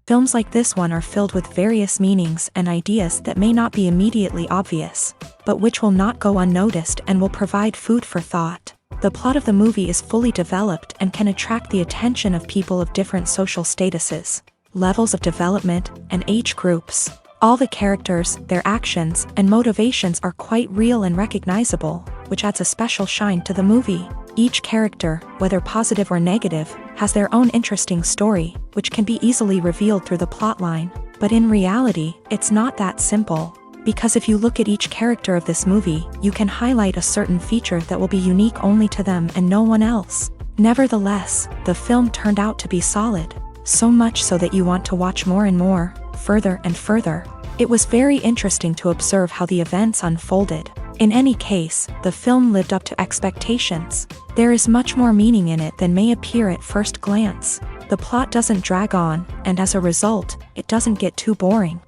Films like this one are filled with various meanings and ideas that may not be immediately obvious, but which will not go unnoticed and will provide food for thought. The plot of the movie is fully developed and can attract the attention of people of different social statuses, levels of development, and age groups. All the characters, their actions, and motivations are quite real and recognizable, which adds a special shine to the movie. Each character, whether positive or negative, has their own interesting story, which can be easily revealed through the plotline. But in reality, it's not that simple. Because if you look at each character of this movie, you can highlight a certain feature that will be unique only to them and no one else. Nevertheless, the film turned out to be solid. So much so that you want to watch more and more, further and further. It was very interesting to observe how the events unfolded. In any case, the film lived up to expectations. There is much more meaning in it than may appear at first glance. The plot doesn't drag on, and as a result, it doesn't get too boring.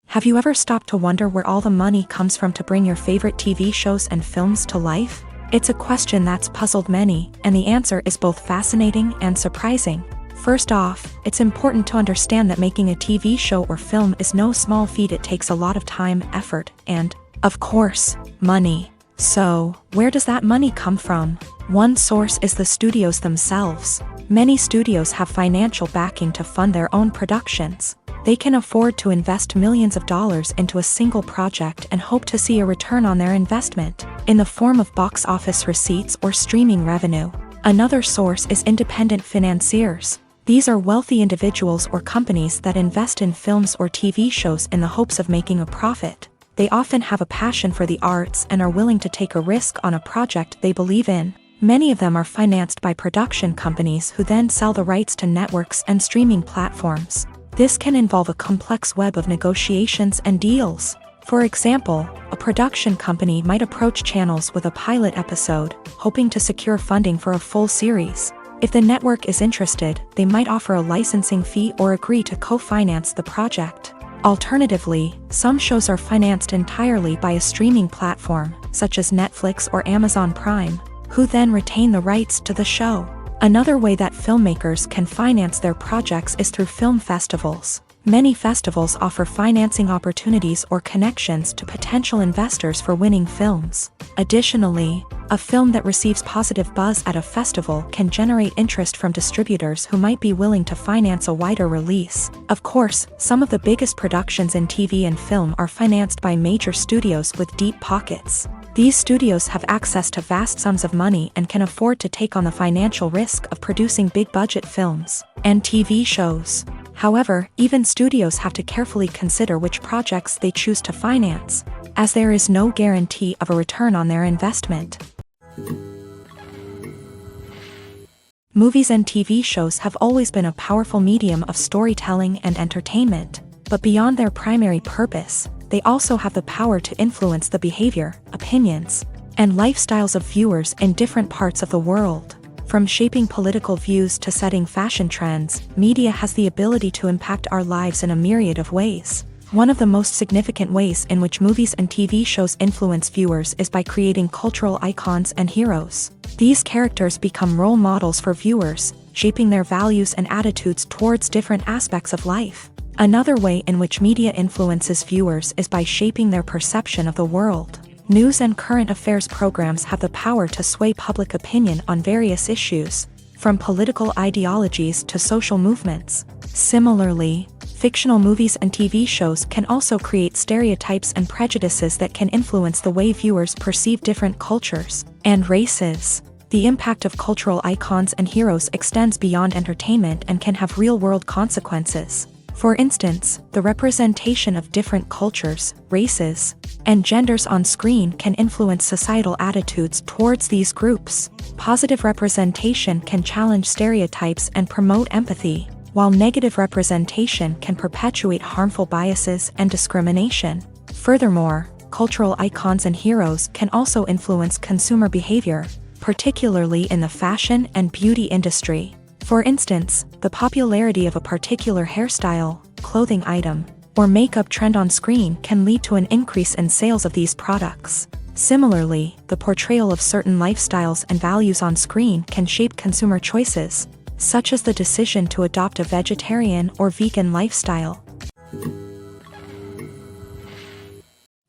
Have you ever stopped to wonder where all the money comes from to bring your favorite TV shows and films to life? It's a question that's puzzled many, and the answer is both fascinating and surprising. First off, it's important to understand that making a TV show or film is no small feat. It takes a lot of time, effort, and, of course, money. So, where does that money come from? One source is the studios themselves. Many studios have financial backing to fund their own productions. They can afford to invest millions of dollars into a single project and hope to see a return on their investment, in the form of box office receipts or streaming revenue. Another source is independent financiers. These are wealthy individuals or companies that invest in films or TV shows in the hopes of making a profit. They often have a passion for the arts and are willing to take a risk on a project they believe in. Many of them are financed by production companies who then sell the rights to networks and streaming platforms. This can involve a complex web of negotiations and deals. For example, a production company might approach channels with a pilot episode, hoping to secure funding for a full series. If the network is interested, they might offer a licensing fee or agree to co-finance the project. Alternatively, some shows are financed entirely by a streaming platform, such as Netflix or Amazon Prime, who then retain the rights to the show. Another way that filmmakers can finance their projects is through film festivals. Many festivals offer financing opportunities or connections to potential investors for winning films. Additionally, a film that receives positive buzz at a festival can generate interest from distributors who might be willing to finance a wider release. Of course, some of the biggest productions in TV and film are financed by major studios with deep pockets. These studios have access to vast sums of money and can afford to take on the financial risk of producing big-budget films and TV shows. However, even studios have to carefully consider which projects they choose to finance, as there is no guarantee of a return on their investment. Movies and TV shows have always been a powerful medium of storytelling and entertainment, but beyond their primary purpose, they also have the power to influence the behavior, opinions, and lifestyles of viewers in different parts of the world. From shaping political views to setting fashion trends, media has the ability to impact our lives in a myriad of ways. One of the most significant ways in which movies and TV shows influence viewers is by creating cultural icons and heroes. These characters become role models for viewers, shaping their values and attitudes towards different aspects of life. Another way in which media influences viewers is by shaping their perception of the world. News and current affairs programs have the power to sway public opinion on various issues, from political ideologies to social movements. Similarly, fictional movies and TV shows can also create stereotypes and prejudices that can influence the way viewers perceive different cultures and races. The impact of cultural icons and heroes extends beyond entertainment and can have real-world consequences. For instance, the representation of different cultures, races, and genders on screen can influence societal attitudes towards these groups. Positive representation can challenge stereotypes and promote empathy, while negative representation can perpetuate harmful biases and discrimination. Furthermore, cultural icons and heroes can also influence consumer behavior, particularly in the fashion and beauty industry. For instance, the popularity of a particular hairstyle, clothing item, or makeup trend on screen can lead to an increase in sales of these products. Similarly, the portrayal of certain lifestyles and values on screen can shape consumer choices, such as the decision to adopt a vegetarian or vegan lifestyle.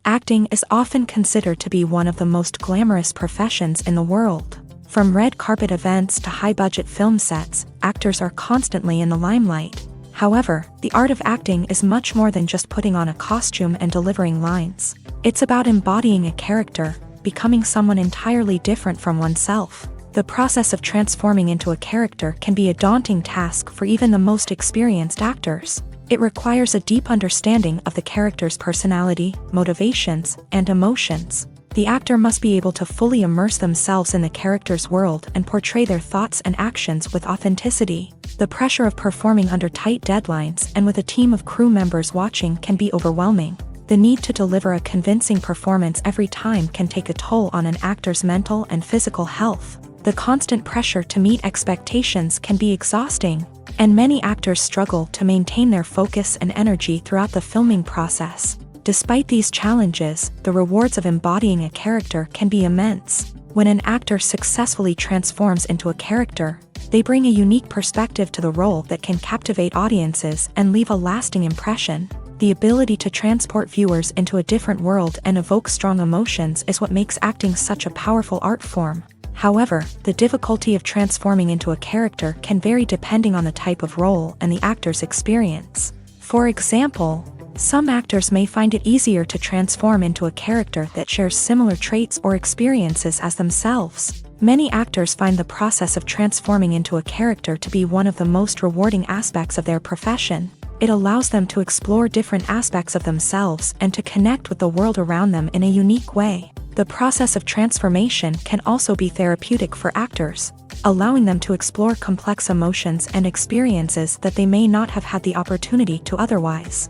Acting is often considered to be one of the most glamorous professions in the world. From red carpet events to high-budget film sets, actors are constantly in the limelight. However, the art of acting is much more than just putting on a costume and delivering lines. It's about embodying a character, becoming someone entirely different from oneself. The process of transforming into a character can be a daunting task for even the most experienced actors. It requires a deep understanding of the character's personality, motivations, and emotions. The actor must be able to fully immerse themselves in the character's world and portray their thoughts and actions with authenticity. The pressure of performing under tight deadlines and with a team of crew members watching can be overwhelming. The need to deliver a convincing performance every time can take a toll on an actor's mental and physical health. The constant pressure to meet expectations can be exhausting, and many actors struggle to maintain their focus and energy throughout the filming process. Despite these challenges, the rewards of embodying a character can be immense. When an actor successfully transforms into a character, they bring a unique perspective to the role that can captivate audiences and leave a lasting impression. The ability to transport viewers into a different world and evoke strong emotions is what makes acting such a powerful art form. However, the difficulty of transforming into a character can vary depending on the type of role and the actor's experience. For example, some actors may find it easier to transform into a character that shares similar traits or experiences as themselves. Many actors find the process of transforming into a character to be one of the most rewarding aspects of their profession. It allows them to explore different aspects of themselves and to connect with the world around them in a unique way. The process of transformation can also be therapeutic for actors, allowing them to explore complex emotions and experiences that they may not have had the opportunity to otherwise.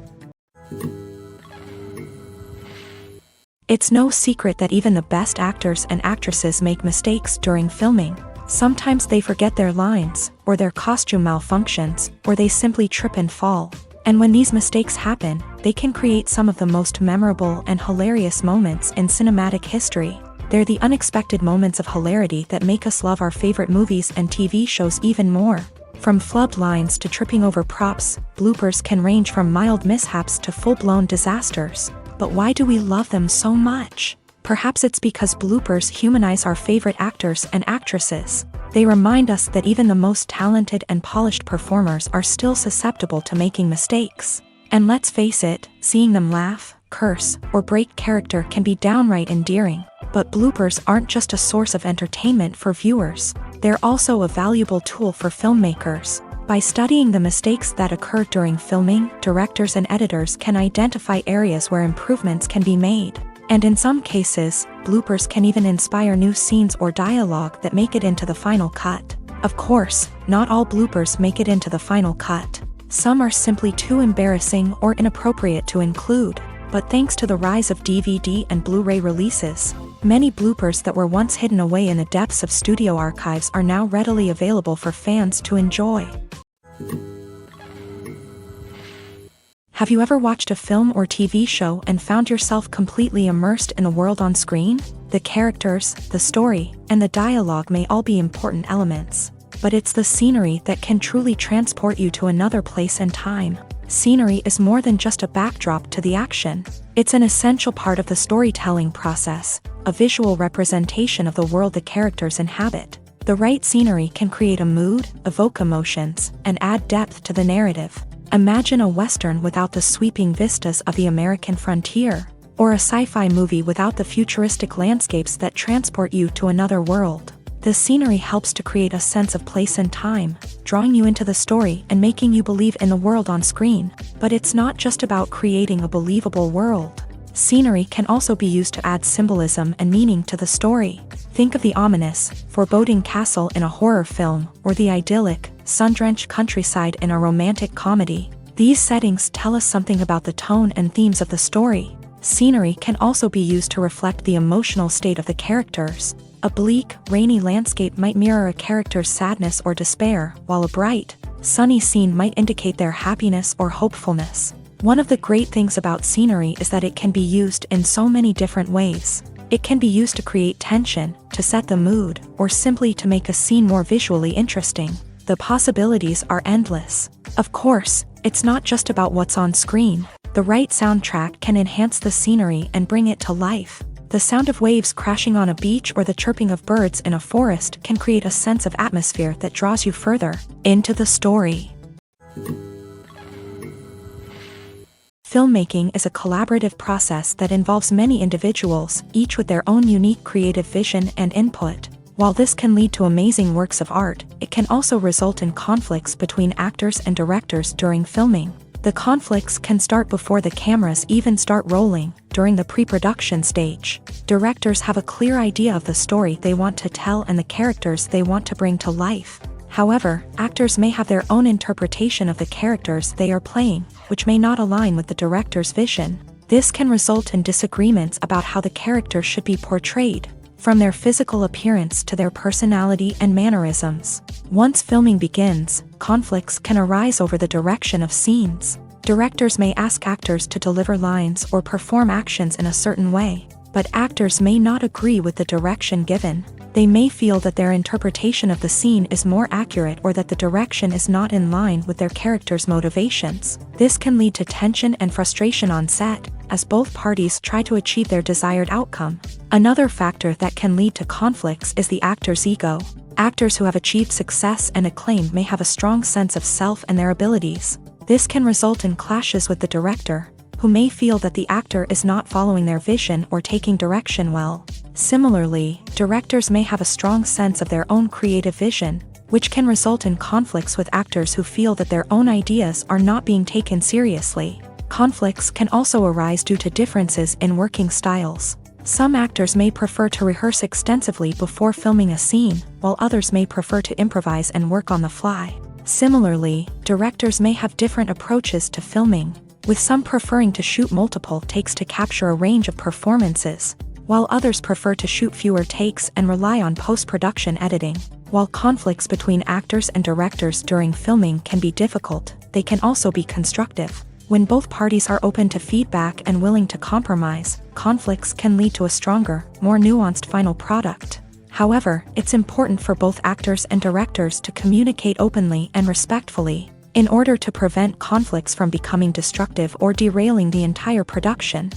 It's no secret that even the best actors and actresses make mistakes during filming. Sometimes they forget their lines, or their costume malfunctions, or they simply trip and fall. And when these mistakes happen, they can create some of the most memorable and hilarious moments in cinematic history. They're the unexpected moments of hilarity that make us love our favorite movies and TV shows even more. From flubbed lines to tripping over props, bloopers can range from mild mishaps to full-blown disasters. But why do we love them so much? Perhaps it's because bloopers humanize our favorite actors and actresses. They remind us that even the most talented and polished performers are still susceptible to making mistakes. And let's face it, seeing them laugh, curse, or break character can be downright endearing. But bloopers aren't just a source of entertainment for viewers. They're also a valuable tool for filmmakers. By studying the mistakes that occur during filming, directors and editors can identify areas where improvements can be made. And in some cases, bloopers can even inspire new scenes or dialogue that make it into the final cut. Of course, not all bloopers make it into the final cut. Some are simply too embarrassing or inappropriate to include. But thanks to the rise of DVD and Blu-ray releases, many bloopers that were once hidden away in the depths of studio archives are now readily available for fans to enjoy. Have you ever watched a film or TV show and found yourself completely immersed in the world on screen? The characters, the story, and the dialogue may all be important elements, but it's the scenery that can truly transport you to another place and time. Scenery is more than just a backdrop to the action. It's an essential part of the storytelling process, a visual representation of the world the characters inhabit. The right scenery can create a mood, evoke emotions, and add depth to the narrative. Imagine a Western without the sweeping vistas of the American frontier, or a sci-fi movie without the futuristic landscapes that transport you to another world. The scenery helps to create a sense of place and time, drawing you into the story and making you believe in the world on screen. But it's not just about creating a believable world. Scenery can also be used to add symbolism and meaning to the story. Think of the ominous, foreboding castle in a horror film, or the idyllic, sun-drenched countryside in a romantic comedy. These settings tell us something about the tone and themes of the story. Scenery can also be used to reflect the emotional state of the characters. A bleak, rainy landscape might mirror a character's sadness or despair, while a bright, sunny scene might indicate their happiness or hopefulness. One of the great things about scenery is that it can be used in so many different ways. It can be used to create tension, to set the mood, or simply to make a scene more visually interesting. The possibilities are endless. Of course, it's not just about what's on screen. The right soundtrack can enhance the scenery and bring it to life. The sound of waves crashing on a beach or the chirping of birds in a forest can create a sense of atmosphere that draws you further into the story. Filmmaking is a collaborative process that involves many individuals, each with their own unique creative vision and input. While this can lead to amazing works of art, it can also result in conflicts between actors and directors during filming. The conflicts can start before the cameras even start rolling, during the pre-production stage. Directors have a clear idea of the story they want to tell and the characters they want to bring to life. However, actors may have their own interpretation of the characters they are playing, which may not align with the director's vision. This can result in disagreements about how the characters should be portrayed, from their physical appearance to their personality and mannerisms. Once filming begins, conflicts can arise over the direction of scenes. Directors may ask actors to deliver lines or perform actions in a certain way, but actors may not agree with the direction given. They may feel that their interpretation of the scene is more accurate or that the direction is not in line with their character's motivations. This can lead to tension and frustration on set, as both parties try to achieve their desired outcome. Another factor that can lead to conflicts is the actor's ego. Actors who have achieved success and acclaim may have a strong sense of self and their abilities. This can result in clashes with the director, who may feel that the actor is not following their vision or taking direction well. Similarly, directors may have a strong sense of their own creative vision, which can result in conflicts with actors who feel that their own ideas are not being taken seriously. Conflicts can also arise due to differences in working styles. Some actors may prefer to rehearse extensively before filming a scene, while others may prefer to improvise and work on the fly. Similarly, directors may have different approaches to filming, with some preferring to shoot multiple takes to capture a range of performances, while others prefer to shoot fewer takes and rely on post-production editing. While conflicts between actors and directors during filming can be difficult, they can also be constructive. When both parties are open to feedback and willing to compromise, conflicts can lead to a stronger, more nuanced final product. However, it's important for both actors and directors to communicate openly and respectfully, in order to prevent conflicts from becoming destructive or derailing the entire production.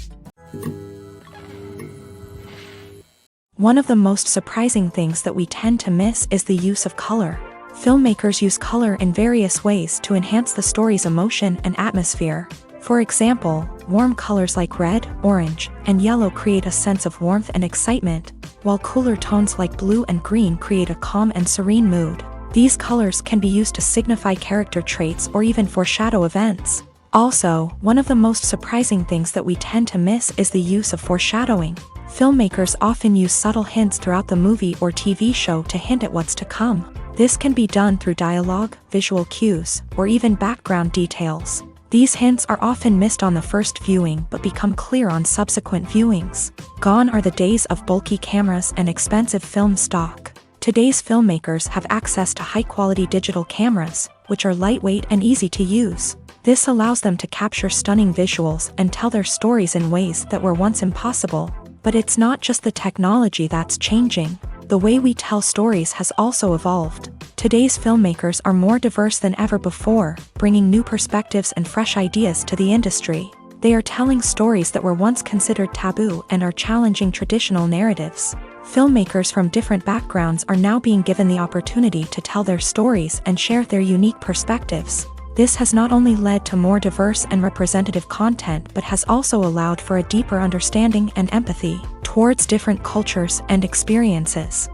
One of the most surprising things that we tend to miss is the use of color. Filmmakers use color in various ways to enhance the story's emotion and atmosphere. For example, warm colors like red, orange, and yellow create a sense of warmth and excitement, while cooler tones like blue and green create a calm and serene mood. These colors can be used to signify character traits or even foreshadow events. Also, one of the most surprising things that we tend to miss is the use of foreshadowing. Filmmakers often use subtle hints throughout the movie or TV show to hint at what's to come. This can be done through dialogue, visual cues, or even background details. These hints are often missed on the first viewing but become clear on subsequent viewings. Gone are the days of bulky cameras and expensive film stock. Today's filmmakers have access to high-quality digital cameras, which are lightweight and easy to use. This allows them to capture stunning visuals and tell their stories in ways that were once impossible. But it's not just the technology that's changing. The way we tell stories has also evolved. Today's filmmakers are more diverse than ever before, bringing new perspectives and fresh ideas to the industry. They are telling stories that were once considered taboo and are challenging traditional narratives. Filmmakers from different backgrounds are now being given the opportunity to tell their stories and share their unique perspectives. This has not only led to more diverse and representative content but has also allowed for a deeper understanding and empathy towards different cultures and experiences.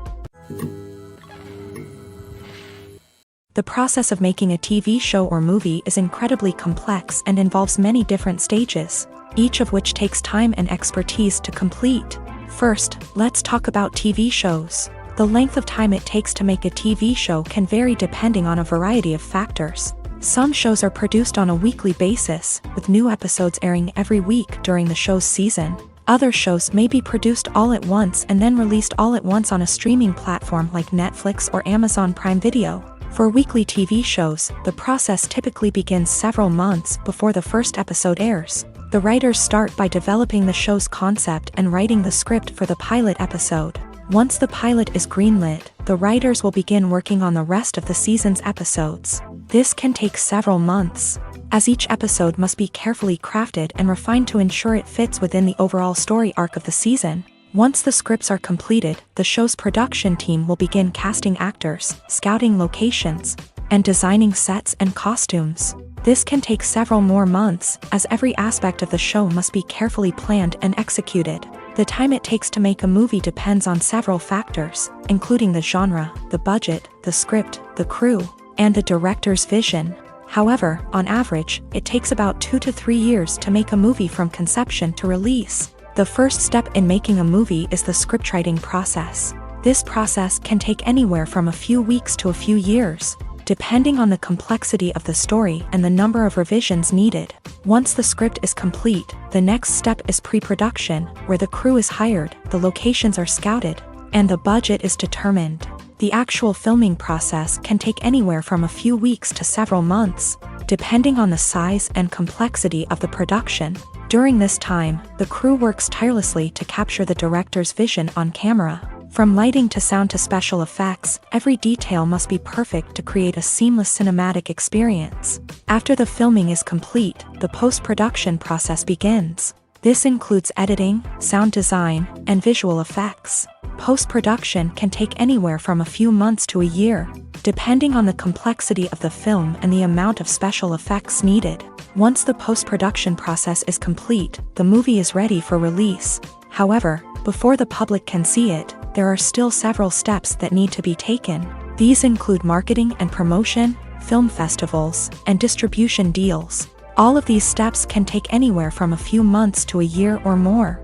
The process of making a TV show or movie is incredibly complex and involves many different stages, each of which takes time and expertise to complete. First, let's talk about TV shows. The length of time it takes to make a TV show can vary depending on a variety of factors. Some shows are produced on a weekly basis, with new episodes airing every week during the show's season. Other shows may be produced all at once and then released all at once on a streaming platform like Netflix or Amazon Prime Video. For weekly TV shows, the process typically begins several months before the first episode airs. The writers start by developing the show's concept and writing the script for the pilot episode. Once the pilot is greenlit, the writers will begin working on the rest of the season's episodes. This can take several months, as each episode must be carefully crafted and refined to ensure it fits within the overall story arc of the season. Once the scripts are completed, the show's production team will begin casting actors, scouting locations, and designing sets and costumes. This can take several more months, as every aspect of the show must be carefully planned and executed. The time it takes to make a movie depends on several factors, including the genre, the budget, the script, the crew, and the director's vision. However, on average, it takes about 2 to 3 years to make a movie from conception to release. The first step in making a movie is the scriptwriting process. This process can take anywhere from a few weeks to a few years, depending on the complexity of the story and the number of revisions needed. Once the script is complete, the next step is pre-production, where the crew is hired, the locations are scouted, and the budget is determined. The actual filming process can take anywhere from a few weeks to several months, depending on the size and complexity of the production. During this time, the crew works tirelessly to capture the director's vision on camera. From lighting to sound to special effects, every detail must be perfect to create a seamless cinematic experience. After the filming is complete, the post-production process begins. This includes editing, sound design, and visual effects. Post-production can take anywhere from a few months to a year, depending on the complexity of the film and the amount of special effects needed. Once the post-production process is complete, the movie is ready for release. However, before the public can see it, there are still several steps that need to be taken. These include marketing and promotion, film festivals, and distribution deals. All of these steps can take anywhere from a few months to a year or more.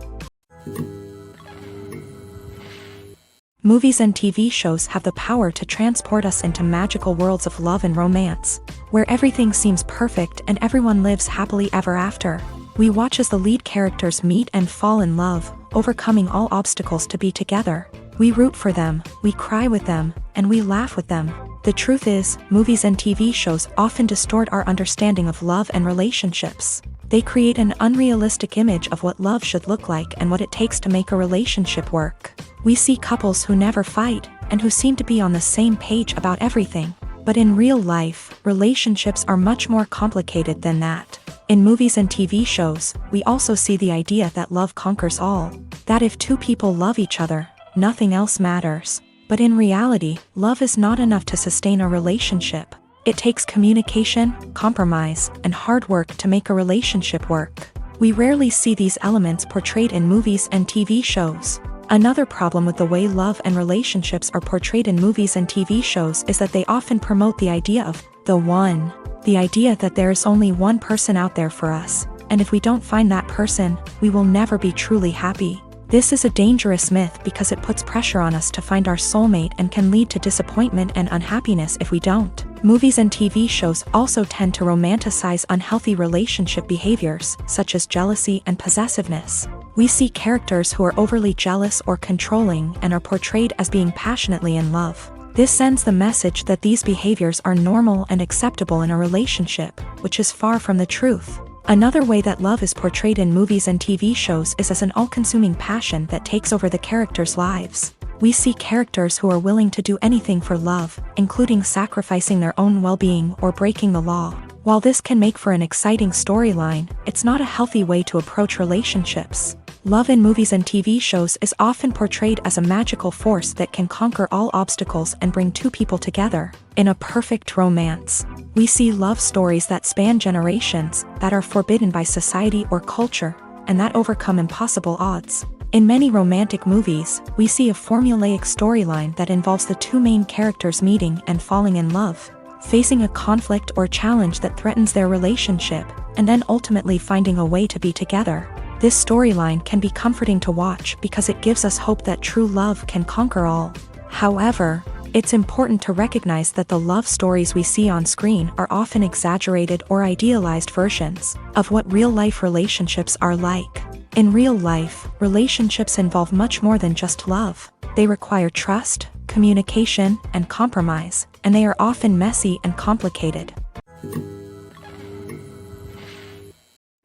Movies and TV shows have the power to transport us into magical worlds of love and romance, where everything seems perfect and everyone lives happily ever after. We watch as the lead characters meet and fall in love, overcoming all obstacles to be together. We root for them, we cry with them, and we laugh with them. The truth is, movies and TV shows often distort our understanding of love and relationships. They create an unrealistic image of what love should look like and what it takes to make a relationship work. We see couples who never fight, and who seem to be on the same page about everything. But in real life, relationships are much more complicated than that. In movies and TV shows, we also see the idea that love conquers all. That if two people love each other, nothing else matters. But in reality, love is not enough to sustain a relationship. It takes communication, compromise, and hard work to make a relationship work. We rarely see these elements portrayed in movies and TV shows. Another problem with the way love and relationships are portrayed in movies and TV shows is that they often promote the idea of the one. The idea that there is only one person out there for us, and if we don't find that person, we will never be truly happy. This is a dangerous myth because it puts pressure on us to find our soulmate and can lead to disappointment and unhappiness if we don't. Movies and TV shows also tend to romanticize unhealthy relationship behaviors, such as jealousy and possessiveness. We see characters who are overly jealous or controlling and are portrayed as being passionately in love. This sends the message that these behaviors are normal and acceptable in a relationship, which is far from the truth. Another way that love is portrayed in movies and TV shows is as an all-consuming passion that takes over the characters' lives. We see characters who are willing to do anything for love, including sacrificing their own well-being or breaking the law. While this can make for an exciting storyline, it's not a healthy way to approach relationships. Love in movies and TV shows is often portrayed as a magical force that can conquer all obstacles and bring two people together. In a perfect romance, we see love stories that span generations, that are forbidden by society or culture, and that overcome impossible odds. In many romantic movies, we see a formulaic storyline that involves the two main characters meeting and falling in love, facing a conflict or challenge that threatens their relationship, and then ultimately finding a way to be together. This storyline can be comforting to watch because it gives us hope that true love can conquer all. However, it's important to recognize that the love stories we see on screen are often exaggerated or idealized versions of what real-life relationships are like. In real life, relationships involve much more than just love. They require trust, communication, and compromise, and they are often messy and complicated.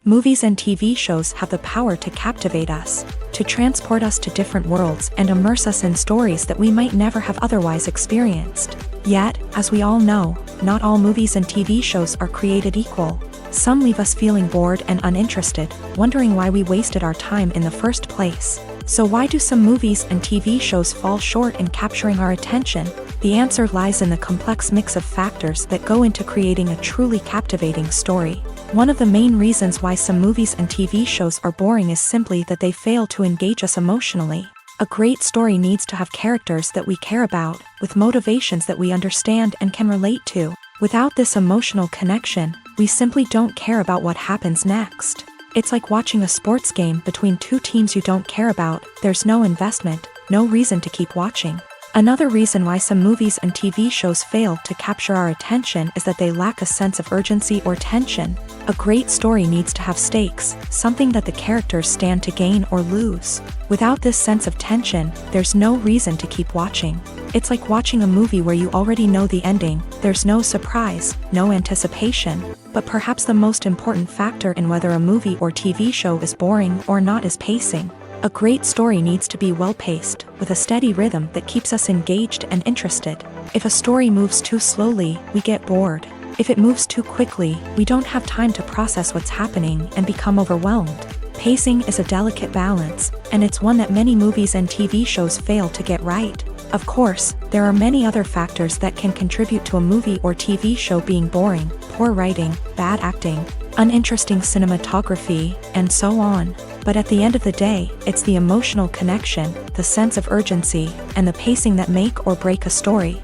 Movies and TV shows have the power to captivate us, to transport us to different worlds and immerse us in stories that we might never have otherwise experienced. Yet, as we all know, not all movies and TV shows are created equal. Some leave us feeling bored and uninterested, wondering why we wasted our time in the first place. So why do some movies and TV shows fall short in capturing our attention? The answer lies in the complex mix of factors that go into creating a truly captivating story. One of the main reasons why some movies and TV shows are boring is simply that they fail to engage us emotionally. A great story needs to have characters that we care about, with motivations that we understand and can relate to. Without this emotional connection, we simply don't care about what happens next. It's like watching a sports game between two teams you don't care about. There's no investment, no reason to keep watching. Another reason why some movies and TV shows fail to capture our attention is that they lack a sense of urgency or tension. A great story needs to have stakes, something that the characters stand to gain or lose. Without this sense of tension, there's no reason to keep watching. It's like watching a movie where you already know the ending. There's no surprise, no anticipation. But perhaps the most important factor in whether a movie or TV show is boring or not is pacing. A great story needs to be well-paced, with a steady rhythm that keeps us engaged and interested. If a story moves too slowly, we get bored. If it moves too quickly, we don't have time to process what's happening and become overwhelmed. Pacing is a delicate balance, and it's one that many movies and TV shows fail to get right. Of course, there are many other factors that can contribute to a movie or TV show being boring: poor writing, bad acting, uninteresting cinematography, and so on. But at the end of the day, it's the emotional connection, the sense of urgency, and the pacing that make or break a story.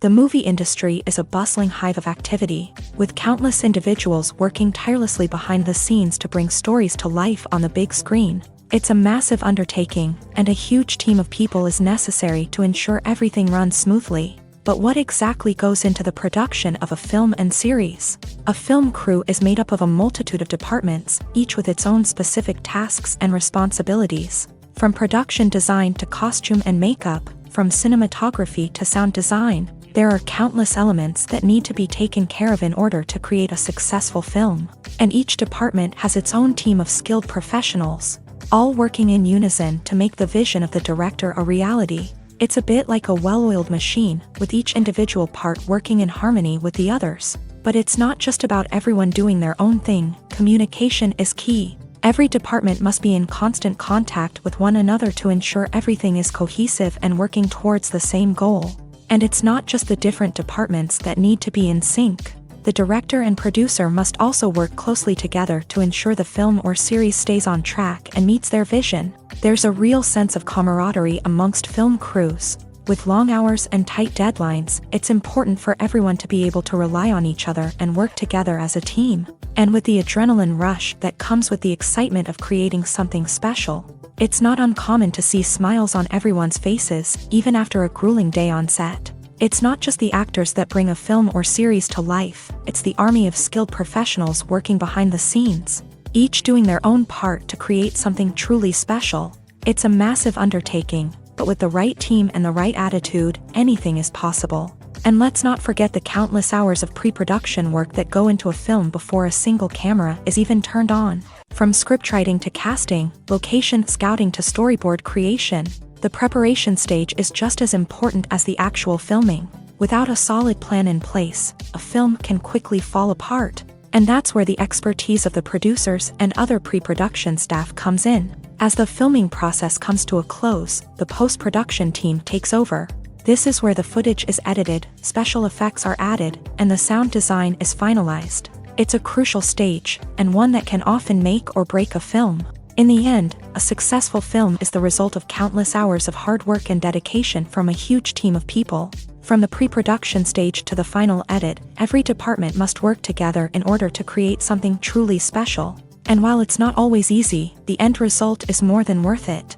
The movie industry is a bustling hive of activity, with countless individuals working tirelessly behind the scenes to bring stories to life on the big screen. It's a massive undertaking, and a huge team of people is necessary to ensure everything runs smoothly. But what exactly goes into the production of a film and series? A film crew is made up of a multitude of departments, each with its own specific tasks and responsibilities. From production design to costume and makeup, from cinematography to sound design, there are countless elements that need to be taken care of in order to create a successful film. And each department has its own team of skilled professionals, all working in unison to make the vision of the director a reality. It's a bit like a well-oiled machine, with each individual part working in harmony with the others. But it's not just about everyone doing their own thing. Communication is key. Every department must be in constant contact with one another to ensure everything is cohesive and working towards the same goal. And it's not just the different departments that need to be in sync. The director and producer must also work closely together to ensure the film or series stays on track and meets their vision. There's a real sense of camaraderie amongst film crews. With long hours and tight deadlines, it's important for everyone to be able to rely on each other and work together as a team. And with the adrenaline rush that comes with the excitement of creating something special, it's not uncommon to see smiles on everyone's faces, even after a grueling day on set. It's not just the actors that bring a film or series to life, it's the army of skilled professionals working behind the scenes, each doing their own part to create something truly special. It's a massive undertaking, but with the right team and the right attitude, anything is possible. And let's not forget the countless hours of pre-production work that go into a film before a single camera is even turned on. From scriptwriting to casting, location scouting to storyboard creation, the preparation stage is just as important as the actual filming. Without a solid plan in place, a film can quickly fall apart. And that's where the expertise of the producers and other pre-production staff comes in. As the filming process comes to a close, the post-production team takes over. This is where the footage is edited, special effects are added, and the sound design is finalized. It's a crucial stage, and one that can often make or break a film. In the end, a successful film is the result of countless hours of hard work and dedication from a huge team of people. From the pre-production stage to the final edit, every department must work together in order to create something truly special. And while it's not always easy, the end result is more than worth it.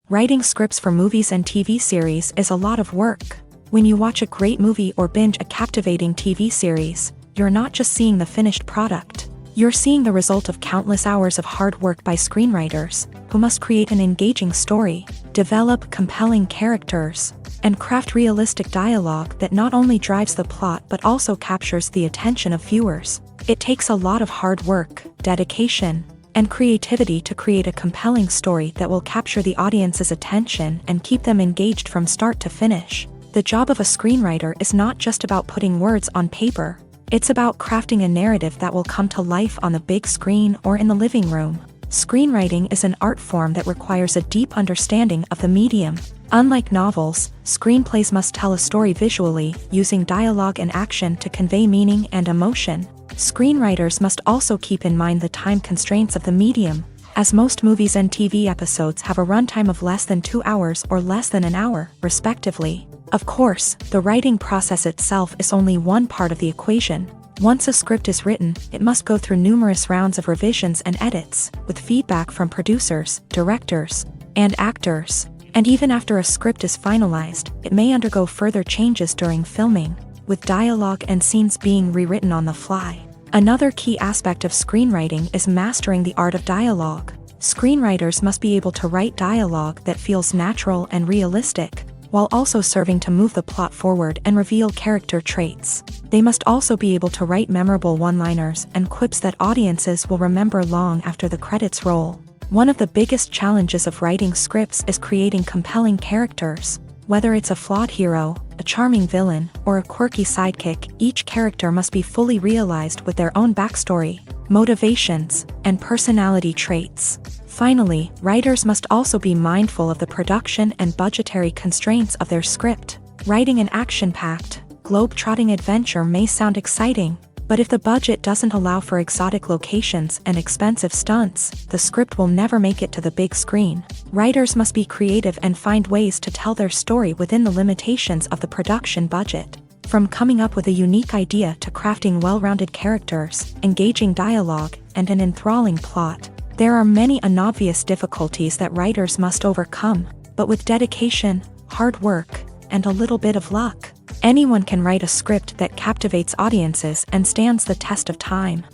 Writing scripts for movies and TV series is a lot of work. When you watch a great movie or binge a captivating TV series, you're not just seeing the finished product. You're seeing the result of countless hours of hard work by screenwriters, who must create an engaging story, develop compelling characters, and craft realistic dialogue that not only drives the plot but also captures the attention of viewers. It takes a lot of hard work, dedication, and creativity to create a compelling story that will capture the audience's attention and keep them engaged from start to finish. The job of a screenwriter is not just about putting words on paper. It's about crafting a narrative that will come to life on the big screen or in the living room. Screenwriting is an art form that requires a deep understanding of the medium. Unlike novels, screenplays must tell a story visually, using dialogue and action to convey meaning and emotion. Screenwriters must also keep in mind the time constraints of the medium, as most movies and TV episodes have a runtime of less than 2 hours or less than an hour, respectively. Of course, the writing process itself is only one part of the equation. Once a script is written, it must go through numerous rounds of revisions and edits, with feedback from producers, directors, and actors. And even after a script is finalized, it may undergo further changes during filming, with dialogue and scenes being rewritten on the fly. Another key aspect of screenwriting is mastering the art of dialogue. Screenwriters must be able to write dialogue that feels natural and realistic, while also serving to move the plot forward and reveal character traits. They must also be able to write memorable one-liners and quips that audiences will remember long after the credits roll. One of the biggest challenges of writing scripts is creating compelling characters. Whether it's a flawed hero, a charming villain, or a quirky sidekick, each character must be fully realized with their own backstory, motivations, and personality traits. Finally, writers must also be mindful of the production and budgetary constraints of their script. Writing an action-packed, globe-trotting adventure may sound exciting, but if the budget doesn't allow for exotic locations and expensive stunts, the script will never make it to the big screen. Writers must be creative and find ways to tell their story within the limitations of the production budget. From coming up with a unique idea to crafting well-rounded characters, engaging dialogue, and an enthralling plot, there are many unobvious difficulties that writers must overcome, but with dedication, hard work, and a little bit of luck, anyone can write a script that captivates audiences and stands the test of time.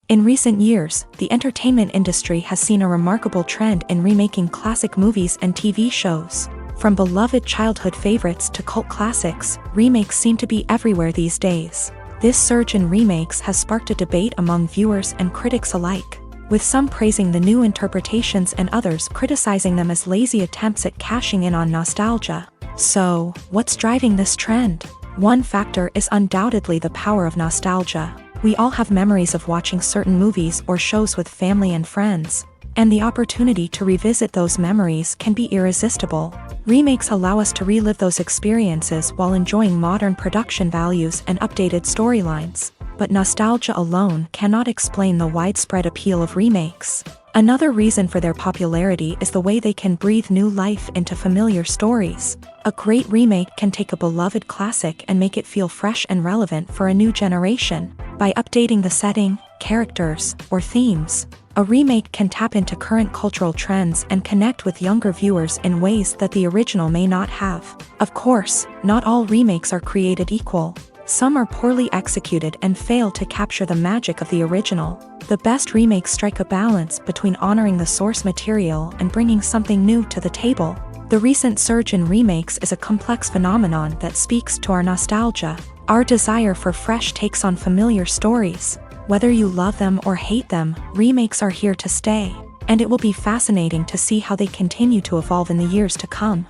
In recent years, the entertainment industry has seen a remarkable trend in remaking classic movies and TV shows. From beloved childhood favorites to cult classics, remakes seem to be everywhere these days. This surge in remakes has sparked a debate among viewers and critics alike, with some praising the new interpretations and others criticizing them as lazy attempts at cashing in on nostalgia. So, what's driving this trend? One factor is undoubtedly the power of nostalgia. We all have memories of watching certain movies or shows with family and friends, and the opportunity to revisit those memories can be irresistible. Remakes allow us to relive those experiences while enjoying modern production values and updated storylines. But nostalgia alone cannot explain the widespread appeal of remakes. Another reason for their popularity is the way they can breathe new life into familiar stories. A great remake can take a beloved classic and make it feel fresh and relevant for a new generation. By updating the setting, characters, or themes, a remake can tap into current cultural trends and connect with younger viewers in ways that the original may not have. Of course, not all remakes are created equal. Some are poorly executed and fail to capture the magic of the original. The best remakes strike a balance between honoring the source material and bringing something new to the table. The recent surge in remakes is a complex phenomenon that speaks to our nostalgia, our desire for fresh takes on familiar stories. Whether you love them or hate them, remakes are here to stay, and it will be fascinating to see how they continue to evolve in the years to come.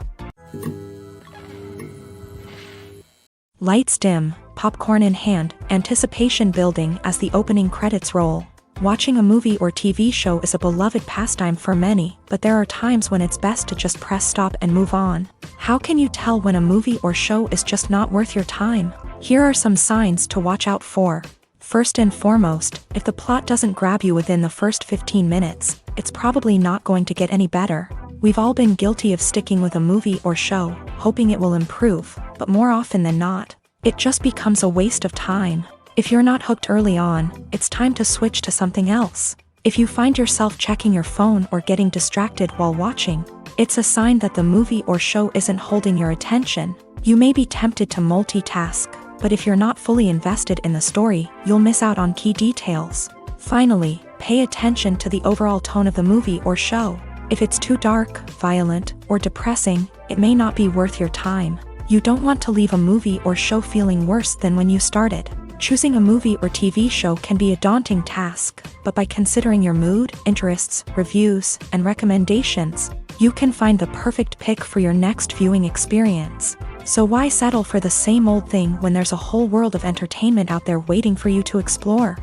Lights dim, popcorn in hand, anticipation building as the opening credits roll. Watching a movie or TV show is a beloved pastime for many, but there are times when it's best to just press stop and move on. How can you tell when a movie or show is just not worth your time? Here are some signs to watch out for. First and foremost, if the plot doesn't grab you within the first 15 minutes, it's probably not going to get any better. We've all been guilty of sticking with a movie or show, hoping it will improve, but more often than not, it just becomes a waste of time. If you're not hooked early on, it's time to switch to something else. If you find yourself checking your phone or getting distracted while watching, it's a sign that the movie or show isn't holding your attention. You may be tempted to multitask, but if you're not fully invested in the story, you'll miss out on key details. Finally, pay attention to the overall tone of the movie or show. If it's too dark, violent, or depressing, it may not be worth your time. You don't want to leave a movie or show feeling worse than when you started. Choosing a movie or TV show can be a daunting task, but by considering your mood, interests, reviews, and recommendations, you can find the perfect pick for your next viewing experience. So why settle for the same old thing when there's a whole world of entertainment out there waiting for you to explore?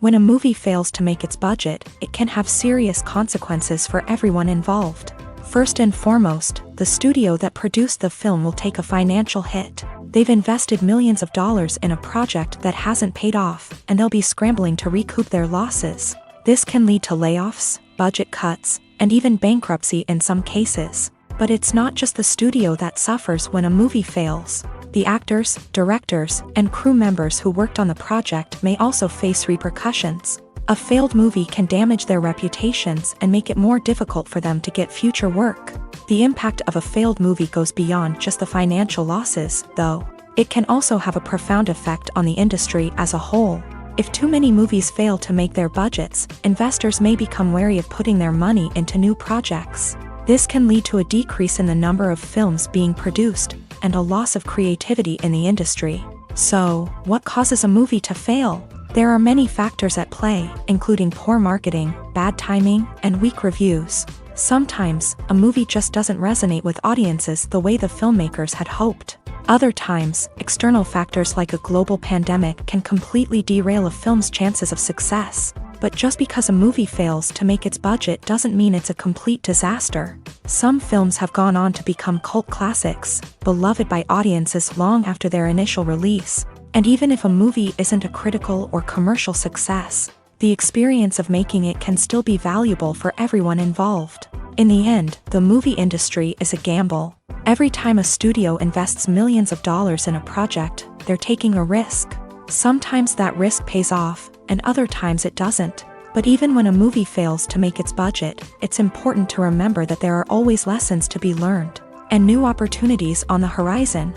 When a movie fails to make its budget, it can have serious consequences for everyone involved. First and foremost, the studio that produced the film will take a financial hit. They've invested millions of dollars in a project that hasn't paid off, and they'll be scrambling to recoup their losses. This can lead to layoffs, budget cuts, and even bankruptcy in some cases. But it's not just the studio that suffers when a movie fails. The actors, directors, and crew members who worked on the project may also face repercussions. A failed movie can damage their reputations and make it more difficult for them to get future work. The impact of a failed movie goes beyond just the financial losses, though. It can also have a profound effect on the industry as a whole. If too many movies fail to make their budgets, investors may become wary of putting their money into new projects. This can lead to a decrease in the number of films being produced, and a loss of creativity in the industry. So, what causes a movie to fail? There are many factors at play, including poor marketing, bad timing, and weak reviews. Sometimes, a movie just doesn't resonate with audiences the way the filmmakers had hoped. Other times, external factors like a global pandemic can completely derail a film's chances of success. But just because a movie fails to make its budget doesn't mean it's a complete disaster. Some films have gone on to become cult classics, beloved by audiences long after their initial release. And even if a movie isn't a critical or commercial success, the experience of making it can still be valuable for everyone involved. In the end, the movie industry is a gamble. Every time a studio invests millions of dollars in a project, they're taking a risk. Sometimes that risk pays off, and other times it doesn't. But even when a movie fails to make its budget, it's important to remember that there are always lessons to be learned, and new opportunities on the horizon.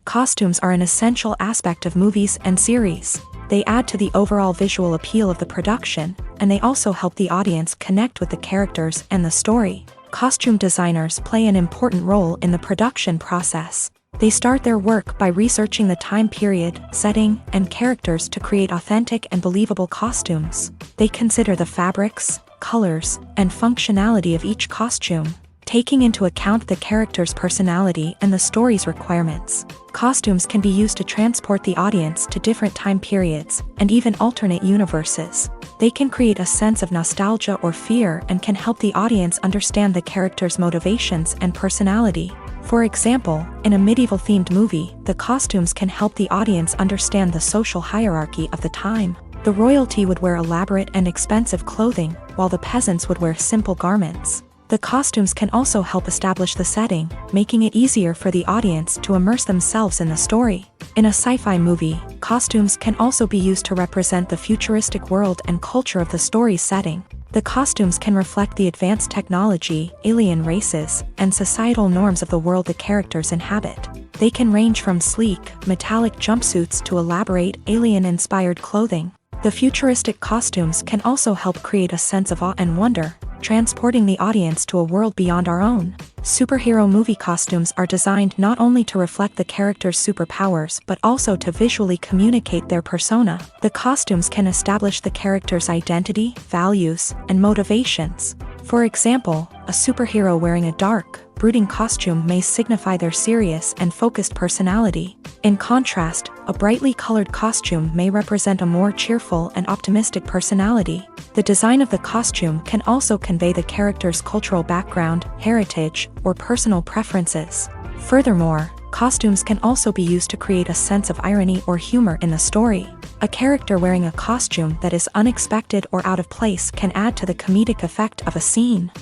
Costumes are an essential aspect of movies and series. They add to the overall visual appeal of the production, and they also help the audience connect with the characters and the story. Costume designers play an important role in the production process. They start their work by researching the time period, setting, and characters to create authentic and believable costumes. They consider the fabrics, colors, and functionality of each costume, taking into account the character's personality and the story's requirements. Costumes can be used to transport the audience to different time periods, and even alternate universes. They can create a sense of nostalgia or fear and can help the audience understand the character's motivations and personality. For example, in a medieval-themed movie, the costumes can help the audience understand the social hierarchy of the time. The royalty would wear elaborate and expensive clothing, while the peasants would wear simple garments. The costumes can also help establish the setting, making it easier for the audience to immerse themselves in the story. In a sci-fi movie, costumes can also be used to represent the futuristic world and culture of the story's setting. The costumes can reflect the advanced technology, alien races, and societal norms of the world the characters inhabit. They can range from sleek, metallic jumpsuits to elaborate, alien-inspired clothing. The futuristic costumes can also help create a sense of awe and wonder, transporting the audience to a world beyond our own. Superhero movie costumes are designed not only to reflect the character's superpowers but also to visually communicate their persona. The costumes can establish the character's identity, values, and motivations. For example, a superhero wearing a dark, brooding costume may signify their serious and focused personality. In contrast, a brightly colored costume may represent a more cheerful and optimistic personality. The design of the costume can also convey the character's cultural background, heritage, or personal preferences. Furthermore, costumes can also be used to create a sense of irony or humor in the story. A character wearing a costume that is unexpected or out of place can add to the comedic effect of a scene.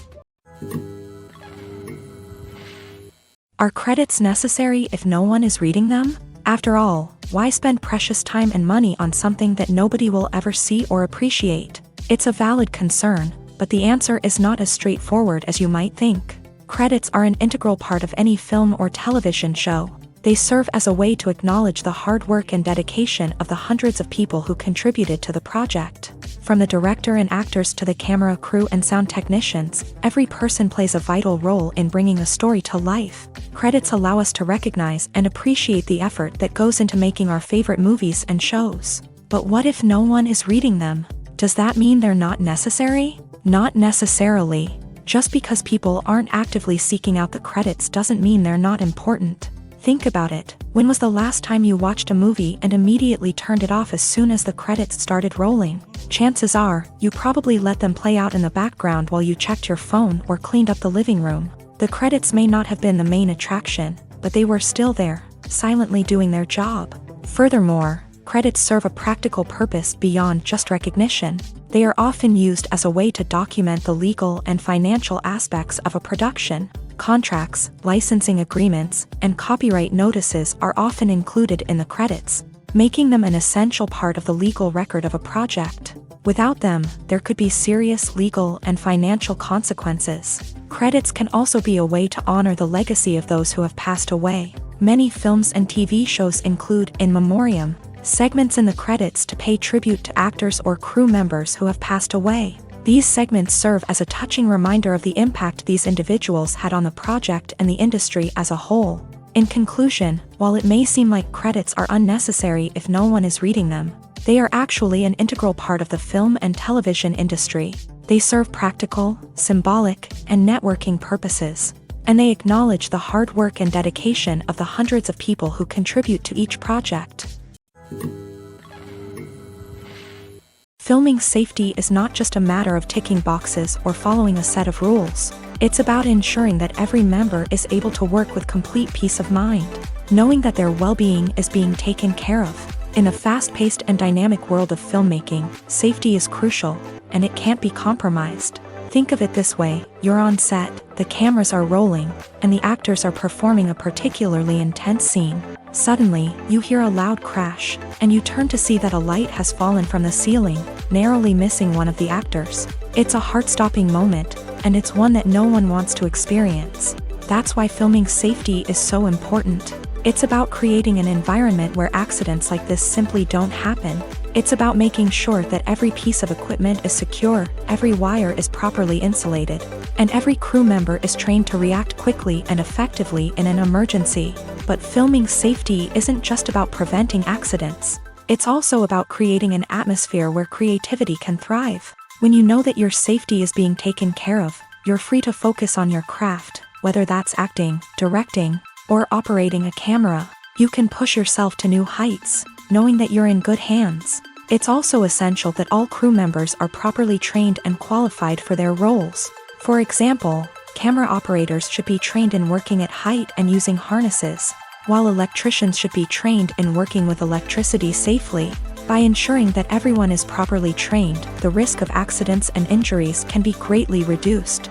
Are credits necessary if no one is reading them? After all, why spend precious time and money on something that nobody will ever see or appreciate? It's a valid concern, but the answer is not as straightforward as you might think. Credits are an integral part of any film or television show. They serve as a way to acknowledge the hard work and dedication of the hundreds of people who contributed to the project. From the director and actors to the camera crew and sound technicians, every person plays a vital role in bringing a story to life. Credits allow us to recognize and appreciate the effort that goes into making our favorite movies and shows. But what if no one is reading them? Does that mean they're not necessary? Not necessarily. Just because people aren't actively seeking out the credits doesn't mean they're not important. Think about it. When was the last time you watched a movie and immediately turned it off as soon as the credits started rolling? Chances are, you probably let them play out in the background while you checked your phone or cleaned up the living room. The credits may not have been the main attraction, but they were still there, silently doing their job. Furthermore, credits serve a practical purpose beyond just recognition. They are often used as a way to document the legal and financial aspects of a production. Contracts, licensing agreements, and copyright notices are often included in the credits, making them an essential part of the legal record of a project. Without them, there could be serious legal and financial consequences. Credits can also be a way to honor the legacy of those who have passed away. Many films and TV shows include in memoriam segments in the credits to pay tribute to actors or crew members who have passed away. These segments serve as a touching reminder of the impact these individuals had on the project and the industry as a whole. In conclusion, while it may seem like credits are unnecessary if no one is reading them, they are actually an integral part of the film and television industry. They serve practical, symbolic, and networking purposes, and they acknowledge the hard work and dedication of the hundreds of people who contribute to each project. Filming safety is not just a matter of ticking boxes or following a set of rules. It's about ensuring that every member is able to work with complete peace of mind, knowing that their well-being is being taken care of. In the fast-paced and dynamic world of filmmaking, safety is crucial, and it can't be compromised. Think of it this way: you're on set, the cameras are rolling, and the actors are performing a particularly intense scene. Suddenly, you hear a loud crash, and you turn to see that a light has fallen from the ceiling, narrowly missing one of the actors. It's a heart-stopping moment, and it's one that no one wants to experience. That's why filming safety is so important. It's about creating an environment where accidents like this simply don't happen. It's about making sure that every piece of equipment is secure, every wire is properly insulated, and every crew member is trained to react quickly and effectively in an emergency. But filming safety isn't just about preventing accidents. It's also about creating an atmosphere where creativity can thrive. When you know that your safety is being taken care of, you're free to focus on your craft, whether that's acting, directing, or operating a camera. You can push yourself to new heights, knowing that you're in good hands. It's also essential that all crew members are properly trained and qualified for their roles. For example, camera operators should be trained in working at height and using harnesses, while electricians should be trained in working with electricity safely. By ensuring that everyone is properly trained, the risk of accidents and injuries can be greatly reduced.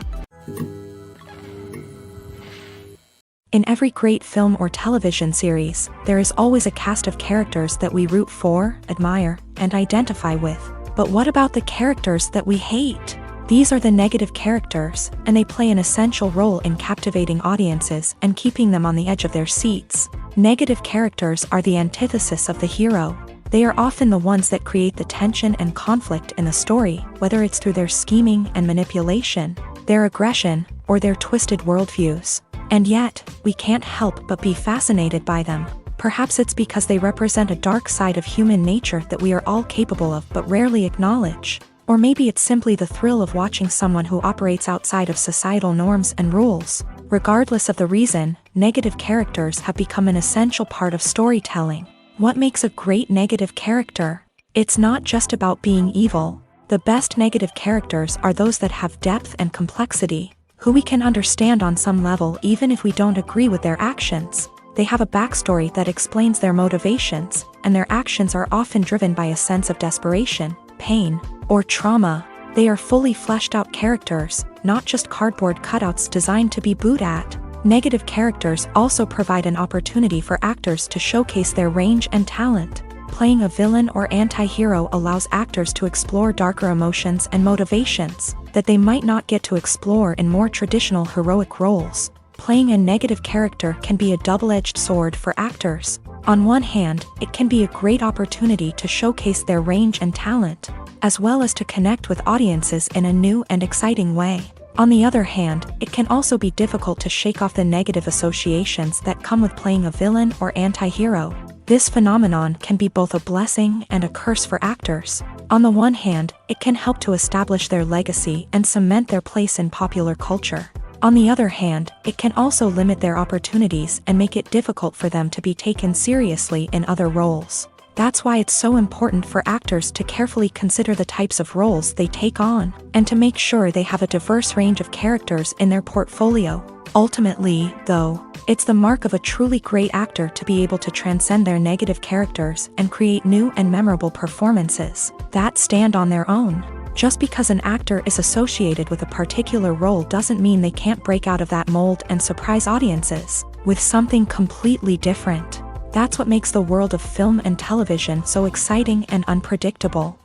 In every great film or television series, there is always a cast of characters that we root for, admire, and identify with. But what about the characters that we hate? These are the negative characters, and they play an essential role in captivating audiences and keeping them on the edge of their seats. Negative characters are the antithesis of the hero. They are often the ones that create the tension and conflict in the story, whether it's through their scheming and manipulation, their aggression, or their twisted worldviews. And yet, we can't help but be fascinated by them. Perhaps it's because they represent a dark side of human nature that we are all capable of but rarely acknowledge. Or maybe it's simply the thrill of watching someone who operates outside of societal norms and rules. Regardless of the reason, negative characters have become an essential part of storytelling. What makes a great negative character? It's not just about being evil. The best negative characters are those that have depth and complexity, who we can understand on some level even if we don't agree with their actions. They have a backstory that explains their motivations, and their actions are often driven by a sense of desperation, pain, or trauma. They are fully fleshed out characters, not just cardboard cutouts designed to be booed at. Negative characters also provide an opportunity for actors to showcase their range and talent. Playing a villain or anti-hero allows actors to explore darker emotions and motivations that they might not get to explore in more traditional heroic roles. playing a negative character can be a double-edged sword for actors. On one hand, it can be a great opportunity to showcase their range and talent, as well as to connect with audiences in a new and exciting way. On the other hand, it can also be difficult to shake off the negative associations that come with playing a villain or anti-hero. This phenomenon can be both a blessing and a curse for actors. On the one hand, it can help to establish their legacy and cement their place in popular culture. On the other hand, it can also limit their opportunities and make it difficult for them to be taken seriously in other roles. That's why it's so important for actors to carefully consider the types of roles they take on, and to make sure they have a diverse range of characters in their portfolio. Ultimately, though, it's the mark of a truly great actor to be able to transcend their negative characters and create new and memorable performances that stand on their own. Just because an actor is associated with a particular role doesn't mean they can't break out of that mold and surprise audiences with something completely different. That's what makes the world of film and television so exciting and unpredictable.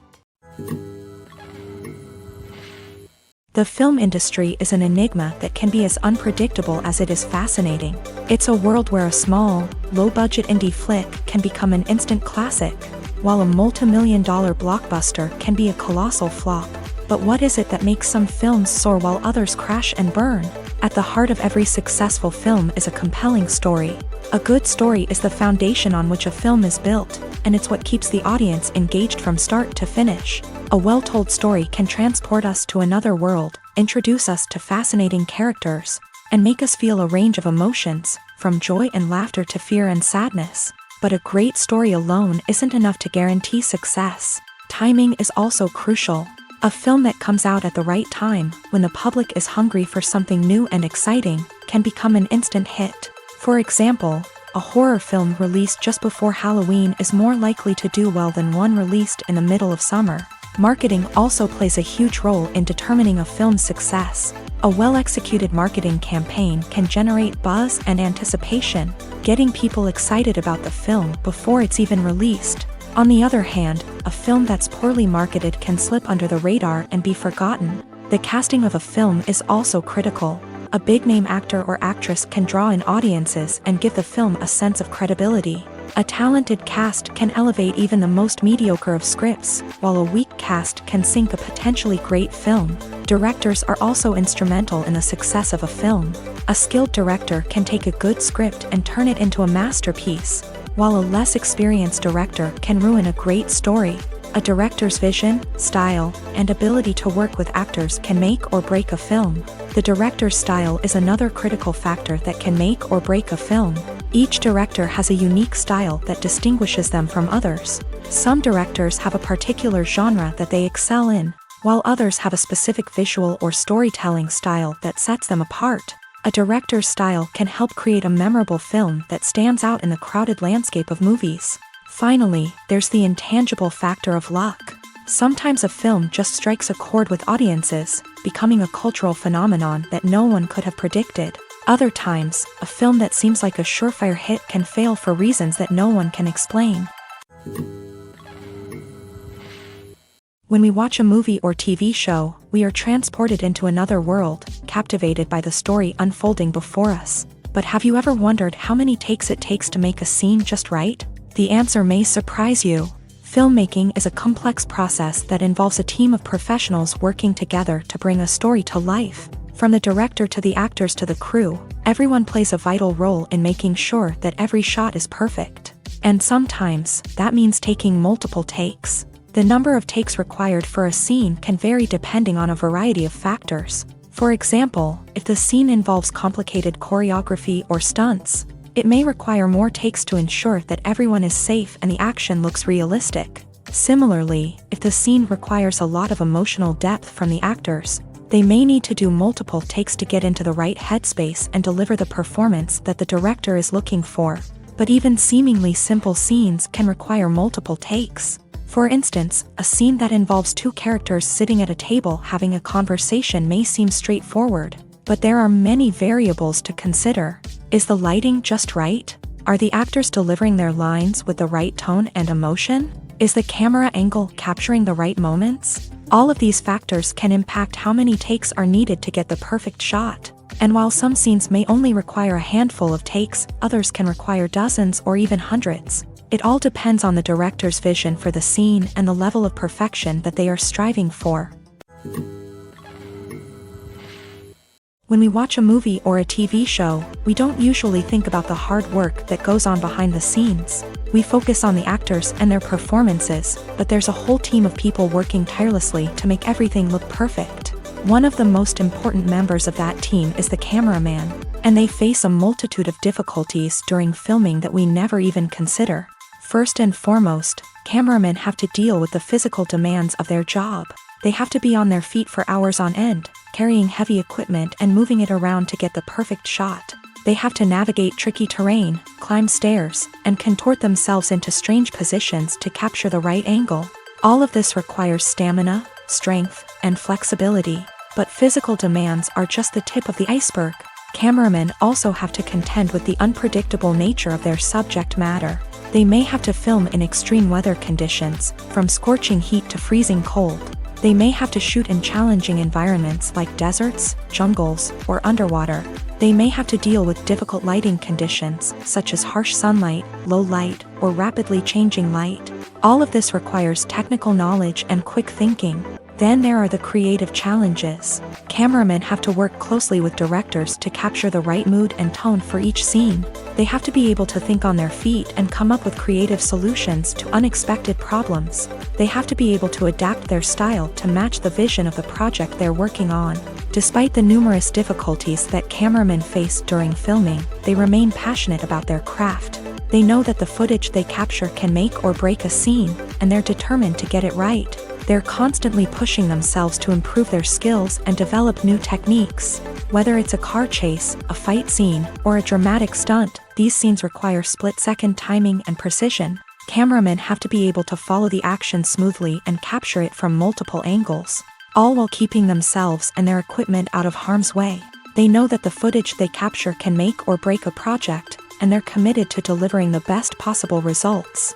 The film industry is an enigma that can be as unpredictable as it is fascinating. It's a world where a small, low-budget indie flick can become an instant classic, while a multi-million-dollar blockbuster can be a colossal flop. But what is it that makes some films soar while others crash and burn? At the heart of every successful film is a compelling story. A good story is the foundation on which a film is built, and it's what keeps the audience engaged from start to finish. A well-told story can transport us to another world, introduce us to fascinating characters, and make us feel a range of emotions, from joy and laughter to fear and sadness. But a great story alone isn't enough to guarantee success. Timing is also crucial. A film that comes out at the right time, when the public is hungry for something new and exciting, can become an instant hit. For example, a horror film released just before Halloween is more likely to do well than one released in the middle of summer. Marketing also plays a huge role in determining a film's success. A well-executed marketing campaign can generate buzz and anticipation, getting people excited about the film before it's even released. On the other hand, a film that's poorly marketed can slip under the radar and be forgotten. The casting of a film is also critical. A big-name actor or actress can draw in audiences and give the film a sense of credibility. A talented cast can elevate even the most mediocre of scripts, while a weak cast can sink a potentially great film. Directors are also instrumental in the success of a film. A skilled director can take a good script and turn it into a masterpiece, while a less experienced director can ruin a great story. A director's vision, style, and ability to work with actors can make or break a film. The director's style is another critical factor that can make or break a film. Each director has a unique style that distinguishes them from others. Some directors have a particular genre that they excel in, while others have a specific visual or storytelling style that sets them apart. A director's style can help create a memorable film that stands out in the crowded landscape of movies. Finally, there's the intangible factor of luck. Sometimes a film just strikes a chord with audiences, becoming a cultural phenomenon that no one could have predicted. Other times, a film that seems like a surefire hit can fail for reasons that no one can explain. When we watch a movie or TV show, we are transported into another world, captivated by the story unfolding before us. But have you ever wondered how many takes it takes to make a scene just right? The answer may surprise you. Filmmaking is a complex process that involves a team of professionals working together to bring a story to life. From the director to the actors to the crew, everyone plays a vital role in making sure that every shot is perfect. And sometimes, that means taking multiple takes. The number of takes required for a scene can vary depending on a variety of factors. For example, if the scene involves complicated choreography or stunts, it may require more takes to ensure that everyone is safe and the action looks realistic. Similarly, if the scene requires a lot of emotional depth from the actors, they may need to do multiple takes to get into the right headspace and deliver the performance that the director is looking for. But even seemingly simple scenes can require multiple takes. For instance, a scene that involves two characters sitting at a table having a conversation may seem straightforward, but there are many variables to consider. Is the lighting just right? Are the actors delivering their lines with the right tone and emotion? Is the camera angle capturing the right moments? All of these factors can impact how many takes are needed to get the perfect shot. And while some scenes may only require a handful of takes, others can require dozens or even hundreds. It all depends on the director's vision for the scene and the level of perfection that they are striving for. When we watch a movie or a TV show, we don't usually think about the hard work that goes on behind the scenes. We focus on the actors and their performances, but there's a whole team of people working tirelessly to make everything look perfect. One of the most important members of that team is the cameraman, and they face a multitude of difficulties during filming that we never even consider. First and foremost, cameramen have to deal with the physical demands of their job. They have to be on their feet for hours on end, carrying heavy equipment and moving it around to get the perfect shot. They have to navigate tricky terrain, climb stairs, and contort themselves into strange positions to capture the right angle. All of this requires stamina, strength, and flexibility. But physical demands are just the tip of the iceberg. Cameramen also have to contend with the unpredictable nature of their subject matter. They may have to film in extreme weather conditions, from scorching heat to freezing cold. They may have to shoot in challenging environments like deserts, jungles, or underwater. They may have to deal with difficult lighting conditions, such as harsh sunlight, low light, or rapidly changing light. All of this requires technical knowledge and quick thinking. Then there are the creative challenges. Cameramen have to work closely with directors to capture the right mood and tone for each scene. They have to be able to think on their feet and come up with creative solutions to unexpected problems. They have to be able to adapt their style to match the vision of the project they're working on. Despite the numerous difficulties that cameramen face during filming, they remain passionate about their craft. They know that the footage they capture can make or break a scene, and they're determined to get it right. They're constantly pushing themselves to improve their skills and develop new techniques. Whether it's a car chase, a fight scene, or a dramatic stunt, these scenes require split-second timing and precision. Cameramen have to be able to follow the action smoothly and capture it from multiple angles, all while keeping themselves and their equipment out of harm's way. They know that the footage they capture can make or break a project, and they're committed to delivering the best possible results.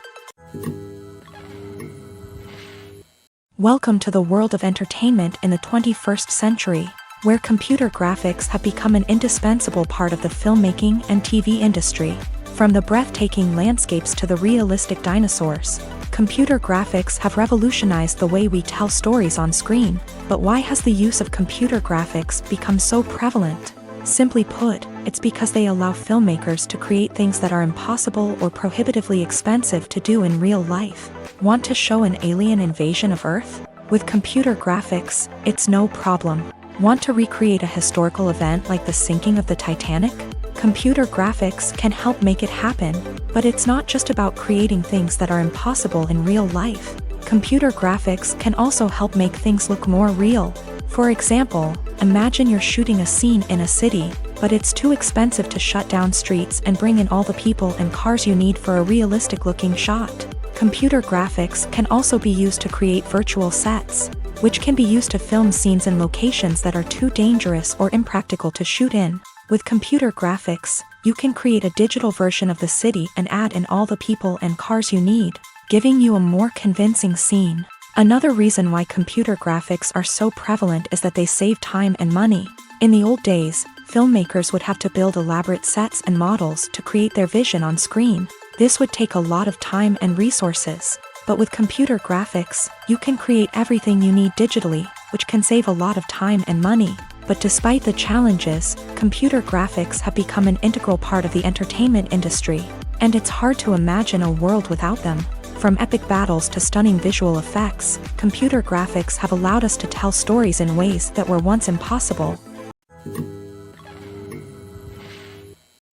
Welcome to the world of entertainment in the 21st century, where computer graphics have become an indispensable part of the filmmaking and TV industry. From the breathtaking landscapes to the realistic dinosaurs, computer graphics have revolutionized the way we tell stories on screen. But why has the use of computer graphics become so prevalent? Simply put, it's because they allow filmmakers to create things that are impossible or prohibitively expensive to do in real life. Want to show an alien invasion of Earth? With computer graphics, it's no problem. Want to recreate a historical event like the sinking of the Titanic? Computer graphics can help make it happen. But it's not just about creating things that are impossible in real life. Computer graphics can also help make things look more real. For example, imagine you're shooting a scene in a city, but it's too expensive to shut down streets and bring in all the people and cars you need for a realistic-looking shot. Computer graphics can also be used to create virtual sets, which can be used to film scenes in locations that are too dangerous or impractical to shoot in. With computer graphics, you can create a digital version of the city and add in all the people and cars you need, giving you a more convincing scene. Another reason why computer graphics are so prevalent is that they save time and money. In the old days, filmmakers would have to build elaborate sets and models to create their vision on screen. This would take a lot of time and resources. But with computer graphics, you can create everything you need digitally, which can save a lot of time and money. But despite the challenges, computer graphics have become an integral part of the entertainment industry, and it's hard to imagine a world without them. From epic battles to stunning visual effects, computer graphics have allowed us to tell stories in ways that were once impossible.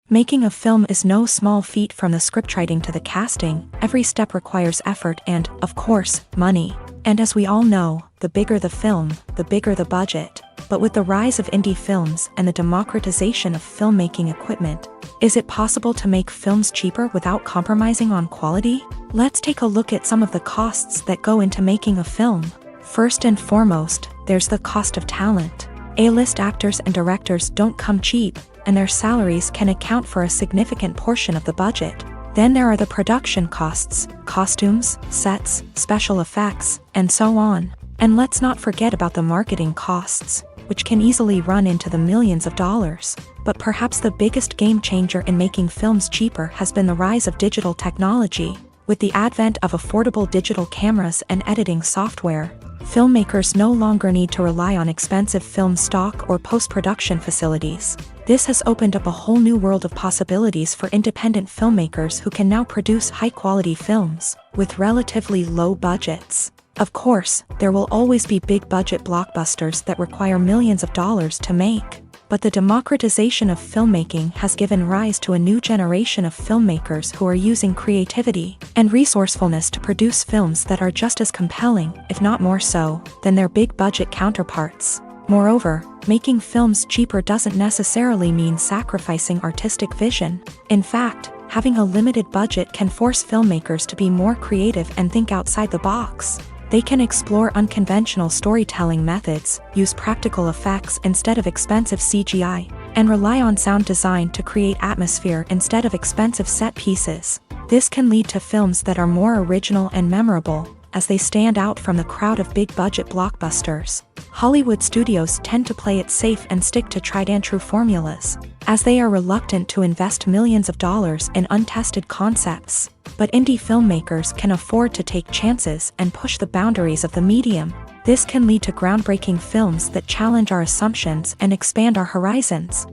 Making a film is no small feat. From the scriptwriting to the casting, every step requires effort and, of course, money. And as we all know, the bigger the film, the bigger the budget. But with the rise of indie films and the democratization of filmmaking equipment, is it possible to make films cheaper without compromising on quality? Let's take a look at some of the costs that go into making a film. First and foremost, there's the cost of talent. A-list actors and directors don't come cheap, and their salaries can account for a significant portion of the budget. Then there are the production costs, costumes, sets, special effects, and so on. And let's not forget about the marketing costs. which can easily run into the millions of dollars. But perhaps the biggest game changer in making films cheaper has been the rise of digital technology. With the advent of affordable digital cameras and editing software, filmmakers no longer need to rely on expensive film stock or post-production facilities. This has opened up a whole new world of possibilities for independent filmmakers who can now produce high-quality films with relatively low budgets. Of course, there will always be big-budget blockbusters that require millions of dollars to make. But the democratization of filmmaking has given rise to a new generation of filmmakers who are using creativity and resourcefulness to produce films that are just as compelling, if not more so, than their big-budget counterparts. Moreover, making films cheaper doesn't necessarily mean sacrificing artistic vision. In fact, having a limited budget can force filmmakers to be more creative and think outside the box. They can explore unconventional storytelling methods, use practical effects instead of expensive CGI, and rely on sound design to create atmosphere instead of expensive set pieces. This can lead to films that are more original and memorable, as they stand out from the crowd of big-budget blockbusters. Hollywood studios tend to play it safe and stick to tried-and-true formulas, as they are reluctant to invest millions of dollars in untested concepts. But indie filmmakers can afford to take chances and push the boundaries of the medium. This can lead to groundbreaking films that challenge our assumptions and expand our horizons.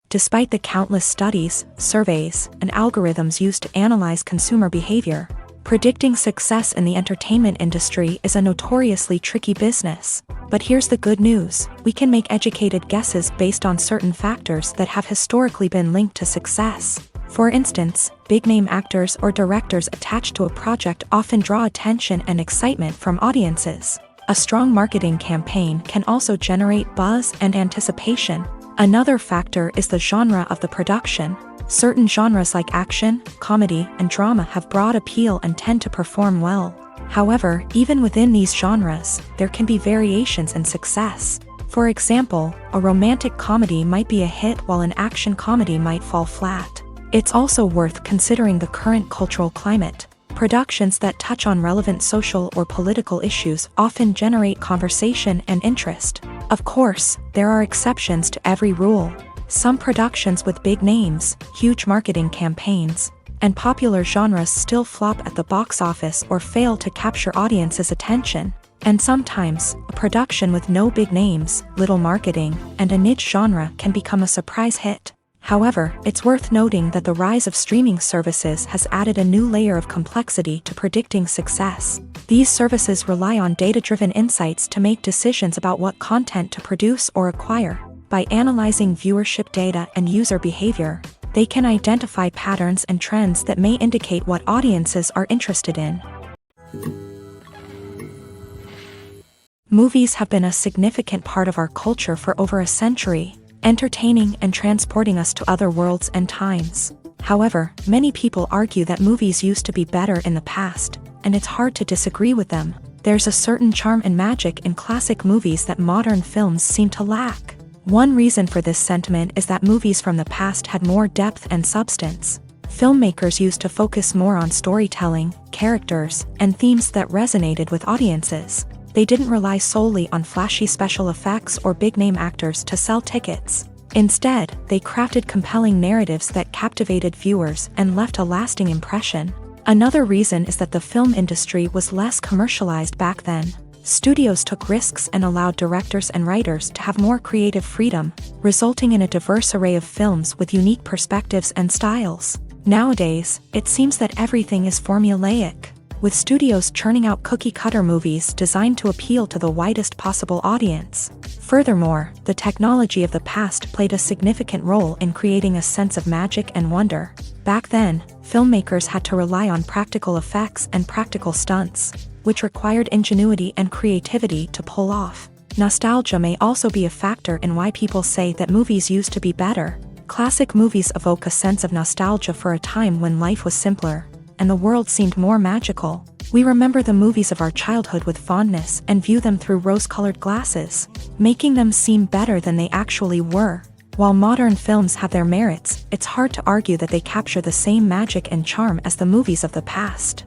Despite the countless studies, surveys, and algorithms used to analyze consumer behavior, predicting success in the entertainment industry is a notoriously tricky business. But here's the good news: we can make educated guesses based on certain factors that have historically been linked to success. For instance, big-name actors or directors attached to a project often draw attention and excitement from audiences. A strong marketing campaign can also generate buzz and anticipation. Another factor is the genre of the production. Certain genres like action, comedy, and drama have broad appeal and tend to perform well. However, even within these genres, there can be variations in success. For example, a romantic comedy might be a hit while an action comedy might fall flat. It's also worth considering the current cultural climate. Productions that touch on relevant social or political issues often generate conversation and interest. Of course, there are exceptions to every rule. Some productions with big names, huge marketing campaigns, and popular genres still flop at the box office or fail to capture audiences' attention. And sometimes, a production with no big names, little marketing, and a niche genre can become a surprise hit. However, it's worth noting that the rise of streaming services has added a new layer of complexity to predicting success. These services rely on data-driven insights to make decisions about what content to produce or acquire. By analyzing viewership data and user behavior, they can identify patterns and trends that may indicate what audiences are interested in. Movies have been a significant part of our culture for over a century, entertaining and transporting us to other worlds and times. However, many people argue that movies used to be better in the past, and it's hard to disagree with them. There's a certain charm and magic in classic movies that modern films seem to lack. One reason for this sentiment is that movies from the past had more depth and substance. Filmmakers used to focus more on storytelling, characters, and themes that resonated with audiences. They didn't rely solely on flashy special effects or big-name actors to sell tickets. Instead, they crafted compelling narratives that captivated viewers and left a lasting impression. Another reason is that the film industry was less commercialized back then. Studios took risks and allowed directors and writers to have more creative freedom, resulting in a diverse array of films with unique perspectives and styles. Nowadays, it seems that everything is formulaic, with studios churning out cookie-cutter movies designed to appeal to the widest possible audience. Furthermore, the technology of the past played a significant role in creating a sense of magic and wonder. Back then, filmmakers had to rely on practical effects and practical stunts, which required ingenuity and creativity to pull off. Nostalgia may also be a factor in why people say that movies used to be better. Classic movies evoke a sense of nostalgia for a time when life was simpler, and the world seemed more magical. We remember the movies of our childhood with fondness and view them through rose-colored glasses, making them seem better than they actually were. While modern films have their merits, it's hard to argue that they capture the same magic and charm as the movies of the past.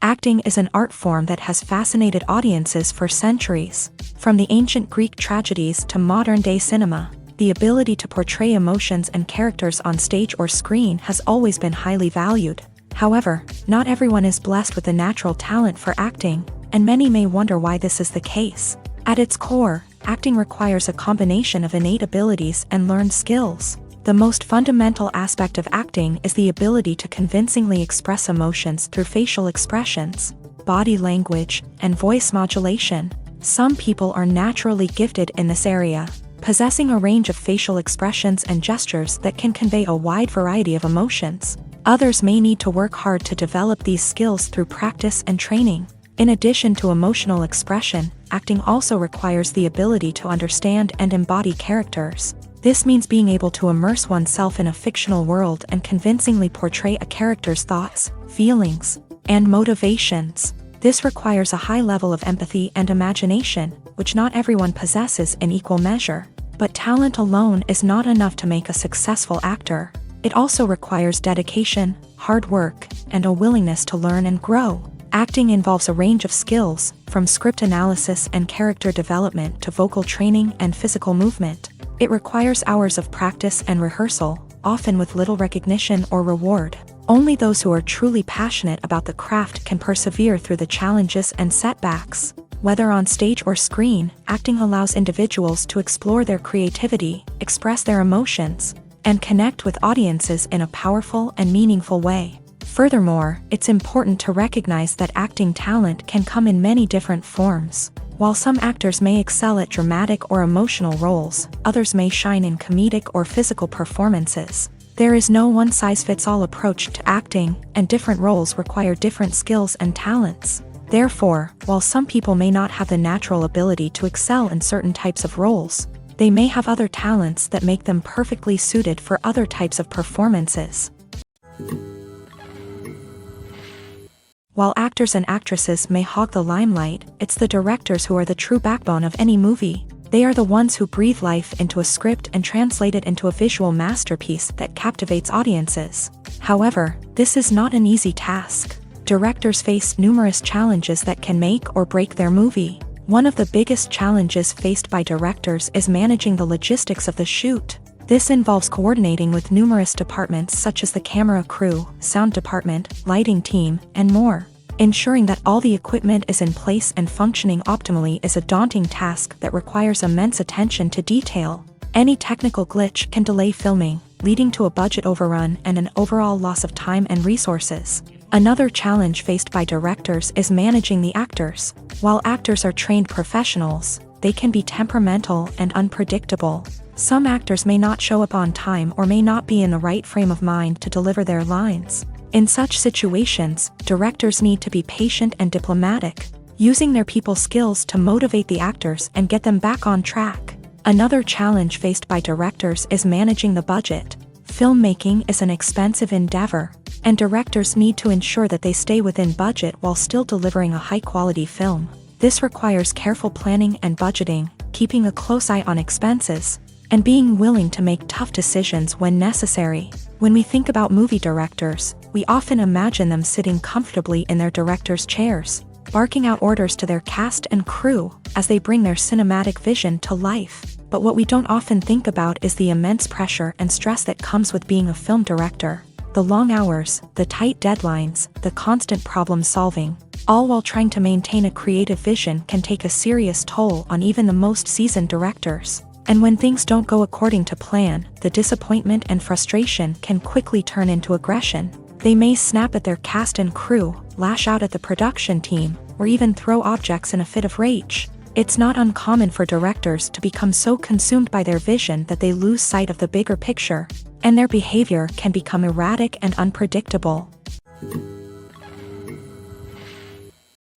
Acting is an art form that has fascinated audiences for centuries. From the ancient Greek tragedies to modern-day cinema, the ability to portray emotions and characters on stage or screen has always been highly valued. However, not everyone is blessed with a natural talent for acting, and many may wonder why this is the case. At its core, acting requires a combination of innate abilities and learned skills. The most fundamental aspect of acting is the ability to convincingly express emotions through facial expressions, body language, and voice modulation. Some people are naturally gifted in this area, possessing a range of facial expressions and gestures that can convey a wide variety of emotions. Others may need to work hard to develop these skills through practice and training. In addition to emotional expression, acting also requires the ability to understand and embody characters. This means being able to immerse oneself in a fictional world and convincingly portray a character's thoughts, feelings, and motivations. This requires a high level of empathy and imagination, which not everyone possesses in equal measure. But talent alone is not enough to make a successful actor. It also requires dedication, hard work, and a willingness to learn and grow. Acting involves a range of skills, from script analysis and character development to vocal training and physical movement. It requires hours of practice and rehearsal, often with little recognition or reward. Only those who are truly passionate about the craft can persevere through the challenges and setbacks. Whether on stage or screen, acting allows individuals to explore their creativity, express their emotions, and connect with audiences in a powerful and meaningful way. Furthermore, it's important to recognize that acting talent can come in many different forms. While some actors may excel at dramatic or emotional roles, others may shine in comedic or physical performances. There is no one-size-fits-all approach to acting, and different roles require different skills and talents. Therefore, while some people may not have the natural ability to excel in certain types of roles, they may have other talents that make them perfectly suited for other types of performances. While actors and actresses may hog the limelight, it's the directors who are the true backbone of any movie. They are the ones who breathe life into a script and translate it into a visual masterpiece that captivates audiences. However, this is not an easy task. Directors face numerous challenges that can make or break their movie. One of the biggest challenges faced by directors is managing the logistics of the shoot. This involves coordinating with numerous departments such as the camera crew, sound department, lighting team, and more. Ensuring that all the equipment is in place and functioning optimally is a daunting task that requires immense attention to detail. Any technical glitch can delay filming, leading to a budget overrun and an overall loss of time and resources. Another challenge faced by directors is managing the actors. While actors are trained professionals, they can be temperamental and unpredictable. Some actors may not show up on time or may not be in the right frame of mind to deliver their lines. In such situations, directors need to be patient and diplomatic, using their people skills to motivate the actors and get them back on track. Another challenge faced by directors is managing the budget. Filmmaking is an expensive endeavor, and directors need to ensure that they stay within budget while still delivering a high-quality film. This requires careful planning and budgeting, keeping a close eye on expenses, and being willing to make tough decisions when necessary. When we think about movie directors, we often imagine them sitting comfortably in their director's chairs, barking out orders to their cast and crew as they bring their cinematic vision to life. But what we don't often think about is the immense pressure and stress that comes with being a film director. The long hours, the tight deadlines, the constant problem solving, all while trying to maintain a creative vision can take a serious toll on even the most seasoned directors. And when things don't go according to plan, the disappointment and frustration can quickly turn into aggression. They may snap at their cast and crew, lash out at the production team, or even throw objects in a fit of rage. It's not uncommon for directors to become so consumed by their vision that they lose sight of the bigger picture, and their behavior can become erratic and unpredictable.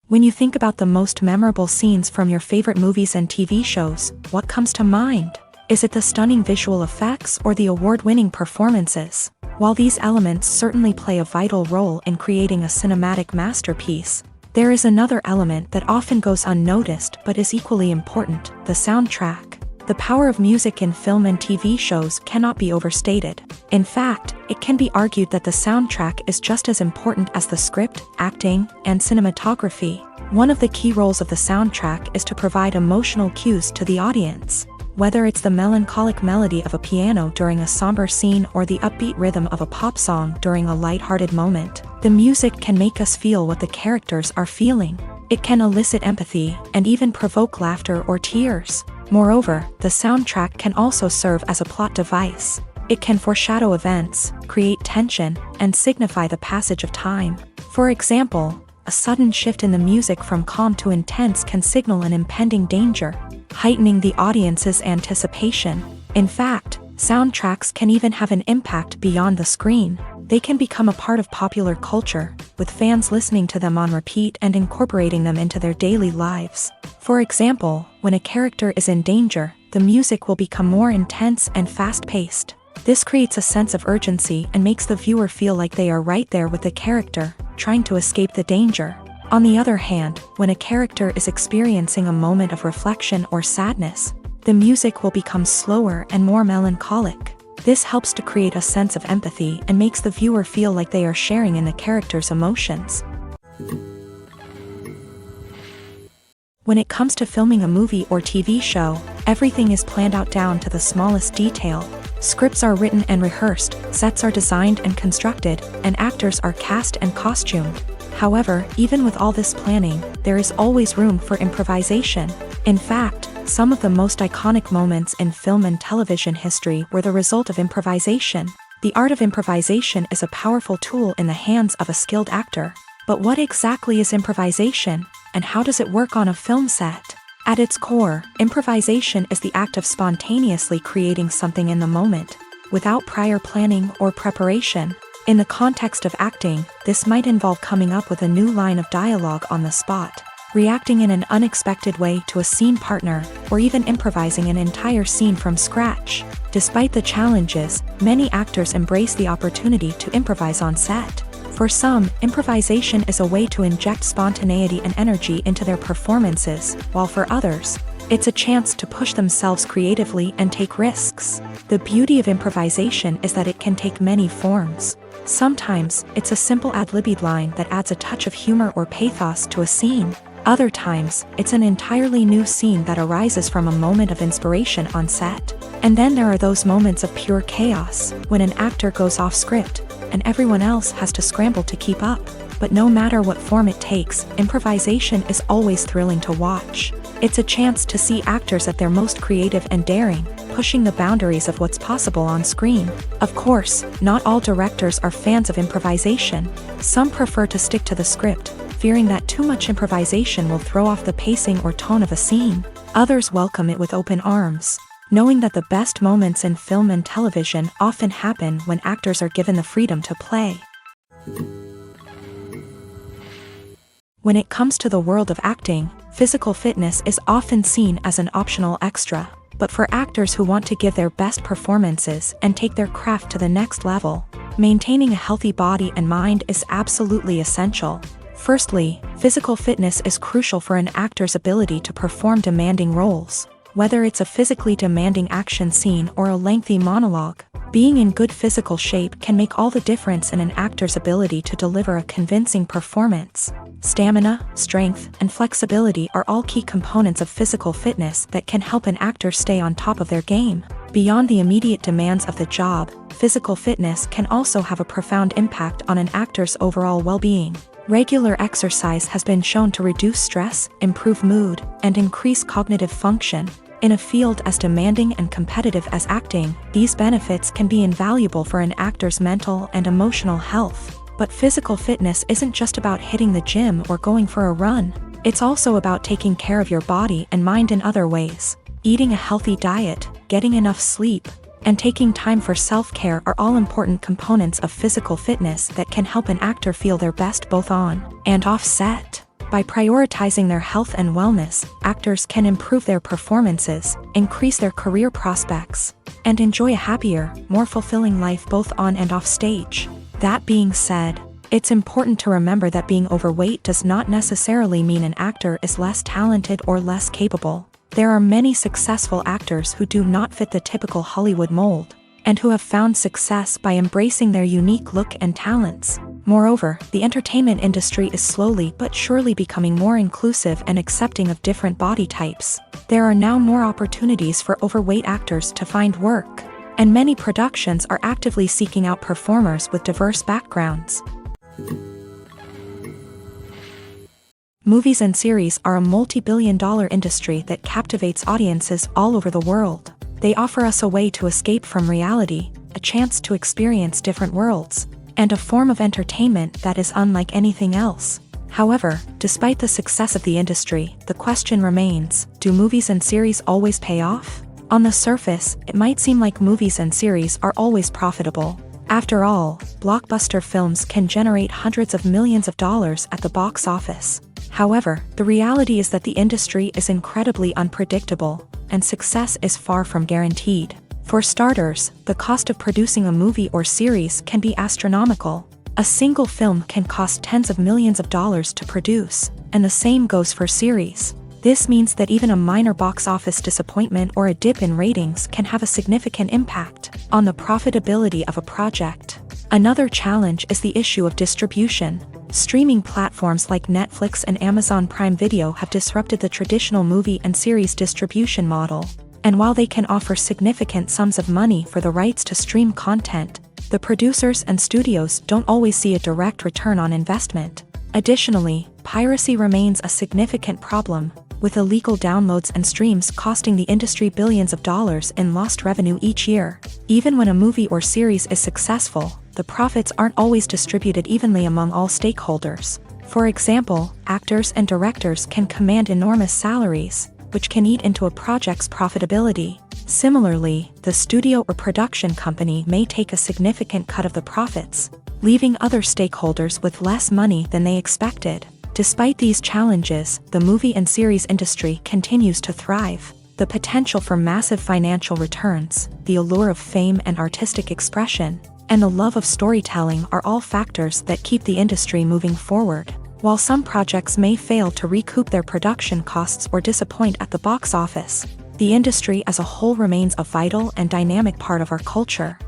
When you think about the most memorable scenes from your favorite movies and TV shows, what comes to mind? Is it the stunning visual effects or the award-winning performances? While these elements certainly play a vital role in creating a cinematic masterpiece, there is another element that often goes unnoticed but is equally important: the soundtrack. The power of music in film and TV shows cannot be overstated. In fact, it can be argued that the soundtrack is just as important as the script, acting, and cinematography. One of the key roles of the soundtrack is to provide emotional cues to the audience. Whether it's the melancholic melody of a piano during a somber scene or the upbeat rhythm of a pop song during a lighthearted moment, the music can make us feel what the characters are feeling. It can elicit empathy and even provoke laughter or tears. Moreover, the soundtrack can also serve as a plot device. It can foreshadow events, create tension, and signify the passage of time. For example, a sudden shift in the music from calm to intense can signal an impending danger, heightening the audience's anticipation. In fact, soundtracks can even have an impact beyond the screen. They can become a part of popular culture, with fans listening to them on repeat and incorporating them into their daily lives. For example, when a character is in danger, the music will become more intense and fast-paced. This creates a sense of urgency and makes the viewer feel like they are right there with the character, trying to escape the danger. On the other hand, when a character is experiencing a moment of reflection or sadness, the music will become slower and more melancholic. This helps to create a sense of empathy and makes the viewer feel like they are sharing in the character's emotions. When it comes to filming a movie or TV show, everything is planned out down to the smallest detail. Scripts are written and rehearsed, sets are designed and constructed, and actors are cast and costumed. However, even with all this planning, there is always room for improvisation. In fact, some of the most iconic moments in film and television history were the result of improvisation. The art of improvisation is a powerful tool in the hands of a skilled actor. But what exactly is improvisation, and how does it work on a film set? At its core, improvisation is the act of spontaneously creating something in the moment, without prior planning or preparation. In the context of acting, this might involve coming up with a new line of dialogue on the spot, reacting in an unexpected way to a scene partner, or even improvising an entire scene from scratch. Despite the challenges, many actors embrace the opportunity to improvise on set. For some, improvisation is a way to inject spontaneity and energy into their performances, while for others, it's a chance to push themselves creatively and take risks. The beauty of improvisation is that it can take many forms. Sometimes, it's a simple ad-libbed line that adds a touch of humor or pathos to a scene. Other times, it's an entirely new scene that arises from a moment of inspiration on set. And then there are those moments of pure chaos, when an actor goes off script, and everyone else has to scramble to keep up. But no matter what form it takes, improvisation is always thrilling to watch. It's a chance to see actors at their most creative and daring, pushing the boundaries of what's possible on screen. Of course, not all directors are fans of improvisation. Some prefer to stick to the script, fearing that too much improvisation will throw off the pacing or tone of a scene. Others welcome it with open arms, knowing that the best moments in film and television often happen when actors are given the freedom to play. When it comes to the world of acting, physical fitness is often seen as an optional extra. But for actors who want to give their best performances and take their craft to the next level, maintaining a healthy body and mind is absolutely essential. Firstly, physical fitness is crucial for an actor's ability to perform demanding roles. Whether it's a physically demanding action scene or a lengthy monologue, being in good physical shape can make all the difference in an actor's ability to deliver a convincing performance. Stamina, strength, and flexibility are all key components of physical fitness that can help an actor stay on top of their game. Beyond the immediate demands of the job, physical fitness can also have a profound impact on an actor's overall well-being. Regular exercise has been shown to reduce stress, improve mood, and increase cognitive function. In a field as demanding and competitive as acting, these benefits can be invaluable for an actor's mental and emotional health. But physical fitness isn't just about hitting the gym or going for a run. It's also about taking care of your body and mind in other ways. Eating a healthy diet, getting enough sleep, and taking time for self-care are all important components of physical fitness that can help an actor feel their best both on and off set. By prioritizing their health and wellness, actors can improve their performances, increase their career prospects, and enjoy a happier, more fulfilling life both on and off stage. That being said, it's important to remember that being overweight does not necessarily mean an actor is less talented or less capable. There are many successful actors who do not fit the typical Hollywood mold, and who have found success by embracing their unique look and talents. Moreover, the entertainment industry is slowly but surely becoming more inclusive and accepting of different body types. There are now more opportunities for overweight actors to find work, and many productions are actively seeking out performers with diverse backgrounds. Movies and series are a multi-billion-dollar industry that captivates audiences all over the world. They offer us a way to escape from reality, a chance to experience different worlds, and a form of entertainment that is unlike anything else. However, despite the success of the industry, the question remains, do movies and series always pay off? On the surface, it might seem like movies and series are always profitable. After all, blockbuster films can generate hundreds of millions of dollars at the box office. However, the reality is that the industry is incredibly unpredictable, and success is far from guaranteed. For starters, the cost of producing a movie or series can be astronomical. A single film can cost tens of millions of dollars to produce, and the same goes for series. This means that even a minor box office disappointment or a dip in ratings can have a significant impact on the profitability of a project. Another challenge is the issue of distribution. Streaming platforms like Netflix and Amazon Prime Video have disrupted the traditional movie and series distribution model. And while they can offer significant sums of money for the rights to stream content, the producers and studios don't always see a direct return on investment. Additionally, piracy remains a significant problem, with illegal downloads and streams costing the industry billions of dollars in lost revenue each year. Even when a movie or series is successful, the profits aren't always distributed evenly among all stakeholders. For example, actors and directors can command enormous salaries, which can eat into a project's profitability. Similarly, the studio or production company may take a significant cut of the profits, leaving other stakeholders with less money than they expected. Despite these challenges, the movie and series industry continues to thrive. The potential for massive financial returns, the allure of fame and artistic expression, and the love of storytelling are all factors that keep the industry moving forward. While some projects may fail to recoup their production costs or disappoint at the box office, the industry as a whole remains a vital and dynamic part of our culture.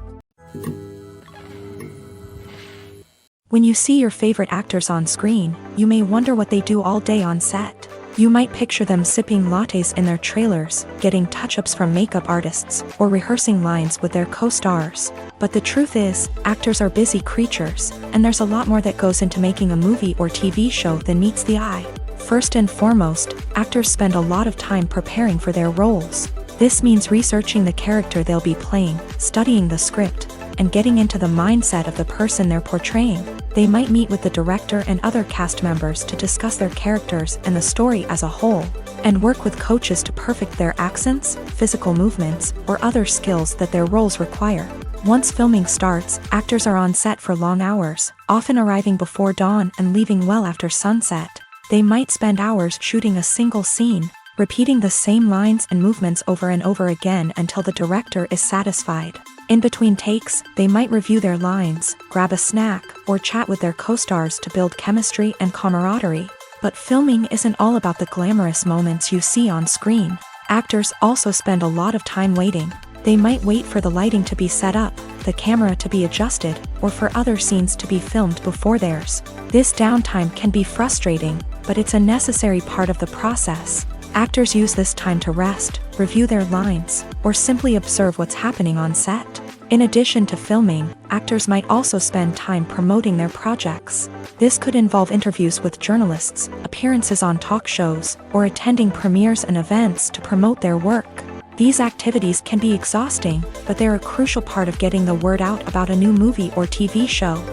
When you see your favorite actors on screen, you may wonder what they do all day on set. You might picture them sipping lattes in their trailers, getting touch-ups from makeup artists, or rehearsing lines with their co-stars. But the truth is, actors are busy creatures, and there's a lot more that goes into making a movie or TV show than meets the eye. First and foremost, actors spend a lot of time preparing for their roles. This means researching the character they'll be playing, studying the script, and getting into the mindset of the person they're portraying. They might meet with the director and other cast members to discuss their characters and the story as a whole, and work with coaches to perfect their accents, physical movements, or other skills that their roles require. Once filming starts, actors are on set for long hours, often arriving before dawn and leaving well after sunset. They might spend hours shooting a single scene, repeating the same lines and movements over and over again until the director is satisfied. In between takes, they might review their lines, grab a snack, or chat with their co-stars to build chemistry and camaraderie. But filming isn't all about the glamorous moments you see on screen. Actors also spend a lot of time waiting. They might wait for the lighting to be set up, the camera to be adjusted, or for other scenes to be filmed before theirs. This downtime can be frustrating, but it's a necessary part of the process. Actors use this time to rest, review their lines, or simply observe what's happening on set. In addition to filming, actors might also spend time promoting their projects. This could involve interviews with journalists, appearances on talk shows, or attending premieres and events to promote their work. These activities can be exhausting, but they're a crucial part of getting the word out about a new movie or TV show.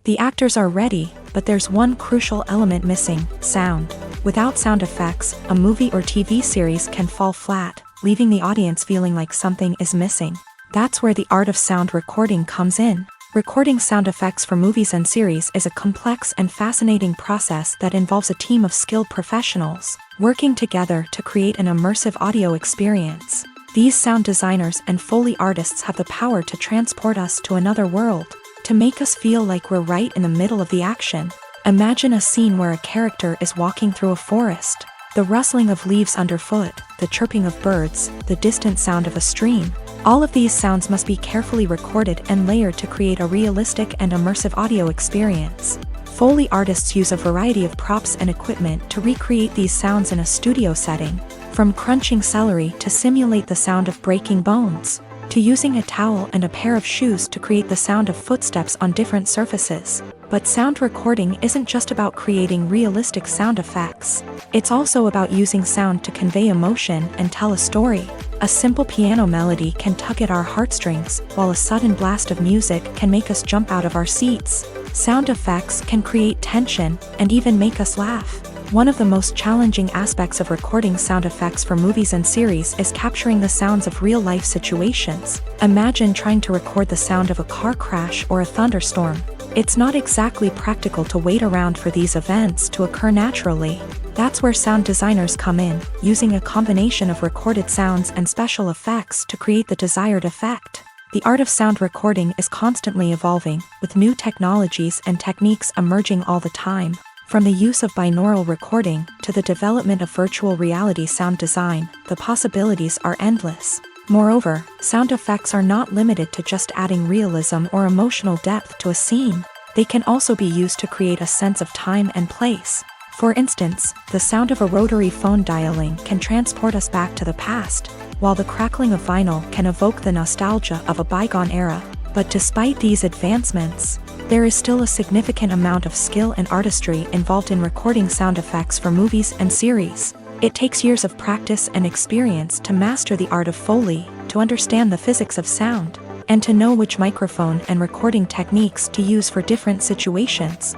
The actors are ready, but there's one crucial element missing: sound. Without sound effects, a movie or TV series can fall flat, leaving the audience feeling like something is missing. That's where the art of sound recording comes in. Recording sound effects for movies and series is a complex and fascinating process that involves a team of skilled professionals working together to create an immersive audio experience. These sound designers and Foley artists have the power to transport us to another world, to make us feel like we're right in the middle of the action. Imagine a scene where a character is walking through a forest. The rustling of leaves underfoot, the chirping of birds, the distant sound of a stream. All of these sounds must be carefully recorded and layered to create a realistic and immersive audio experience. Foley artists use a variety of props and equipment to recreate these sounds in a studio setting, from crunching celery to simulate the sound of breaking bones, to using a towel and a pair of shoes to create the sound of footsteps on different surfaces. But sound recording isn't just about creating realistic sound effects. It's also about using sound to convey emotion and tell a story. A simple piano melody can tug at our heartstrings, while a sudden blast of music can make us jump out of our seats. Sound effects can create tension and even make us laugh. One of the most challenging aspects of recording sound effects for movies and series is capturing the sounds of real-life situations. Imagine trying to record the sound of a car crash or a thunderstorm. It's not exactly practical to wait around for these events to occur naturally. That's where sound designers come in, using a combination of recorded sounds and special effects to create the desired effect. The art of sound recording is constantly evolving, with new technologies and techniques emerging all the time. From the use of binaural recording to the development of virtual reality sound design, the possibilities are endless. Moreover, sound effects are not limited to just adding realism or emotional depth to a scene. They can also be used to create a sense of time and place. For instance, the sound of a rotary phone dialing can transport us back to the past, while the crackling of vinyl can evoke the nostalgia of a bygone era. But despite these advancements, there is still a significant amount of skill and artistry involved in recording sound effects for movies and series. It takes years of practice and experience to master the art of Foley, to understand the physics of sound, and to know which microphone and recording techniques to use for different situations.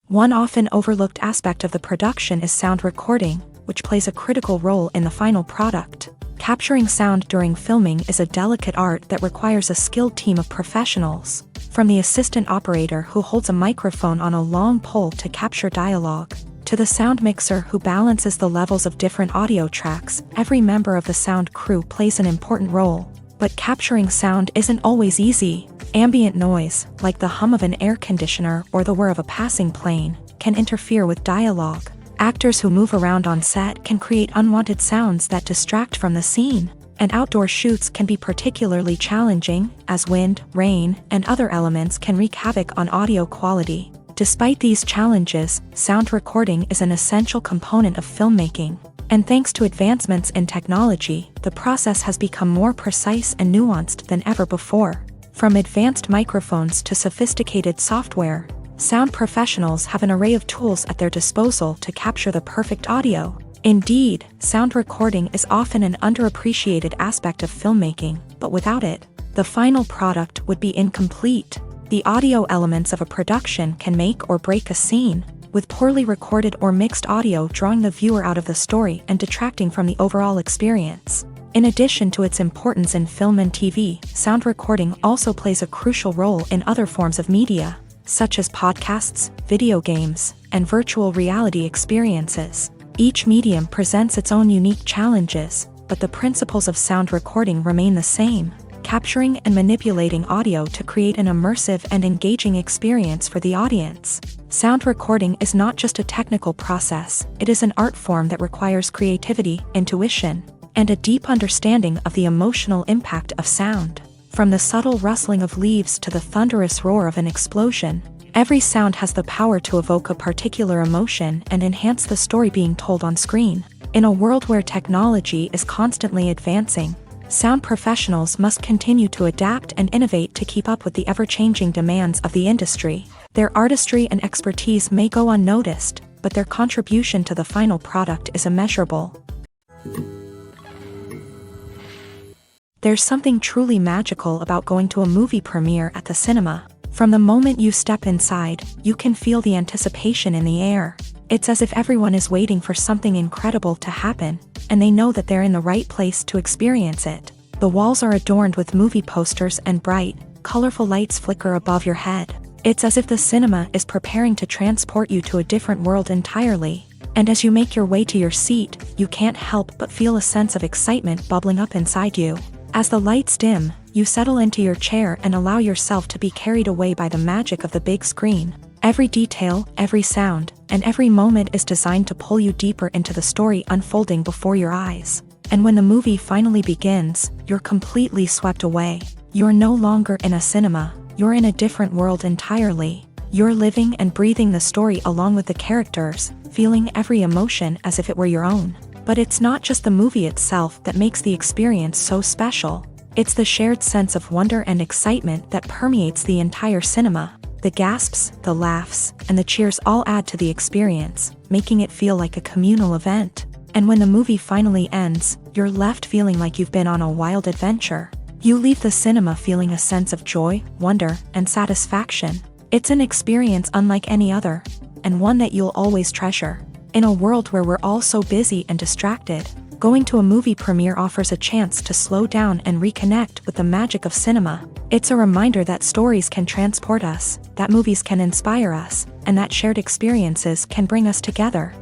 One often overlooked aspect of the production is sound recording, which plays a critical role in the final product. Capturing sound during filming is a delicate art that requires a skilled team of professionals. From the assistant operator who holds a microphone on a long pole to capture dialogue, to the sound mixer who balances the levels of different audio tracks, every member of the sound crew plays an important role. But capturing sound isn't always easy. Ambient noise, like the hum of an air conditioner or the whir of a passing plane, can interfere with dialogue. Actors who move around on set can create unwanted sounds that distract from the scene. And outdoor shoots can be particularly challenging, as wind, rain, and other elements can wreak havoc on audio quality. Despite these challenges, sound recording is an essential component of filmmaking. And thanks to advancements in technology, the process has become more precise and nuanced than ever before. From advanced microphones to sophisticated software, sound professionals have an array of tools at their disposal to capture the perfect audio. Indeed, sound recording is often an underappreciated aspect of filmmaking, but without it, the final product would be incomplete. The audio elements of a production can make or break a scene, with poorly recorded or mixed audio drawing the viewer out of the story and detracting from the overall experience. In addition to its importance in film and TV, sound recording also plays a crucial role in other forms of media, such as podcasts, video games, and virtual reality experiences. Each medium presents its own unique challenges, but the principles of sound recording remain the same, capturing and manipulating audio to create an immersive and engaging experience for the audience. Sound recording is not just a technical process, it is an art form that requires creativity, intuition, and a deep understanding of the emotional impact of sound. From the subtle rustling of leaves to the thunderous roar of an explosion, every sound has the power to evoke a particular emotion and enhance the story being told on screen. In a world where technology is constantly advancing, sound professionals must continue to adapt and innovate to keep up with the ever-changing demands of the industry. Their artistry and expertise may go unnoticed, but their contribution to the final product is immeasurable. There's something truly magical about going to a movie premiere at the cinema. From the moment you step inside, you can feel the anticipation in the air. It's as if everyone is waiting for something incredible to happen, and they know that they're in the right place to experience it. The walls are adorned with movie posters and bright, colorful lights flicker above your head. It's as if the cinema is preparing to transport you to a different world entirely. And as you make your way to your seat, you can't help but feel a sense of excitement bubbling up inside you. As the lights dim, You settle into your chair and allow yourself to be carried away by the magic of the big screen. Every detail, every sound, and every moment is designed to pull you deeper into the story unfolding before your eyes. And when the movie finally begins, you're completely swept away. You're no longer in a cinema, you're in a different world entirely. You're living and breathing the story along with the characters, feeling every emotion as if it were your own. But it's not just the movie itself that makes the experience so special. It's the shared sense of wonder and excitement that permeates the entire cinema. The gasps, the laughs, and the cheers all add to the experience, making it feel like a communal event. And when the movie finally ends, you're left feeling like you've been on a wild adventure. You leave the cinema feeling a sense of joy, wonder, and satisfaction. It's an experience unlike any other, and one that you'll always treasure. In a world where we're all so busy and distracted, going to a movie premiere offers a chance to slow down and reconnect with the magic of cinema. It's a reminder that stories can transport us, that movies can inspire us, and that shared experiences can bring us together.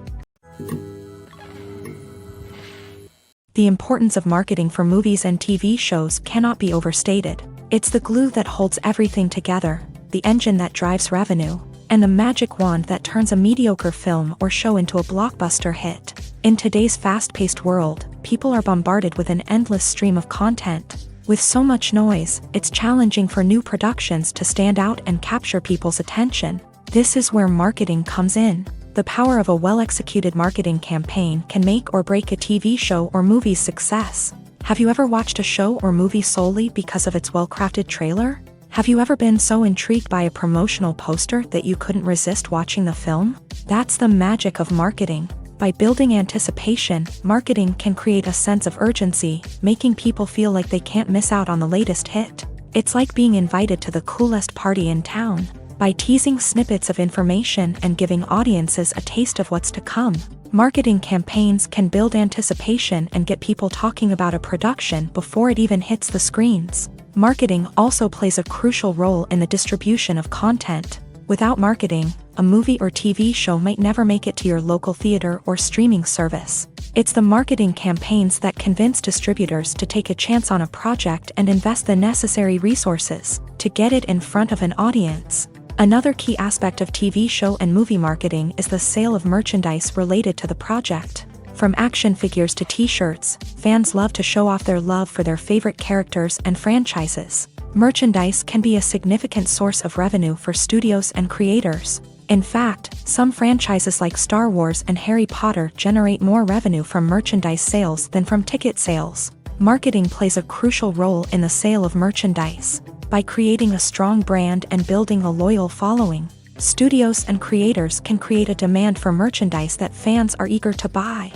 The importance of marketing for movies and TV shows cannot be overstated. It's the glue that holds everything together, the engine that drives revenue, and the magic wand that turns a mediocre film or show into a blockbuster hit. In today's fast-paced world, people are bombarded with an endless stream of content. With so much noise, it's challenging for new productions to stand out and capture people's attention. This is where marketing comes in. The power of a well-executed marketing campaign can make or break a TV show or movie's success. Have you ever watched a show or movie solely because of its well-crafted trailer? Have you ever been so intrigued by a promotional poster that you couldn't resist watching the film? That's the magic of marketing. By building anticipation, marketing can create a sense of urgency, making people feel like they can't miss out on the latest hit. It's like being invited to the coolest party in town. By teasing snippets of information and giving audiences a taste of what's to come, marketing campaigns can build anticipation and get people talking about a production before it even hits the screens. Marketing also plays a crucial role in the distribution of content. Without marketing, a movie or TV show might never make it to your local theater or streaming service. It's the marketing campaigns that convince distributors to take a chance on a project and invest the necessary resources to get it in front of an audience. Another key aspect of TV show and movie marketing is the sale of merchandise related to the project. From action figures to t-shirts, fans love to show off their love for their favorite characters and franchises. Merchandise can be a significant source of revenue for studios and creators. In fact, some franchises like Star Wars and Harry Potter generate more revenue from merchandise sales than from ticket sales. Marketing plays a crucial role in the sale of merchandise. By creating a strong brand and building a loyal following, studios and creators can create a demand for merchandise that fans are eager to buy.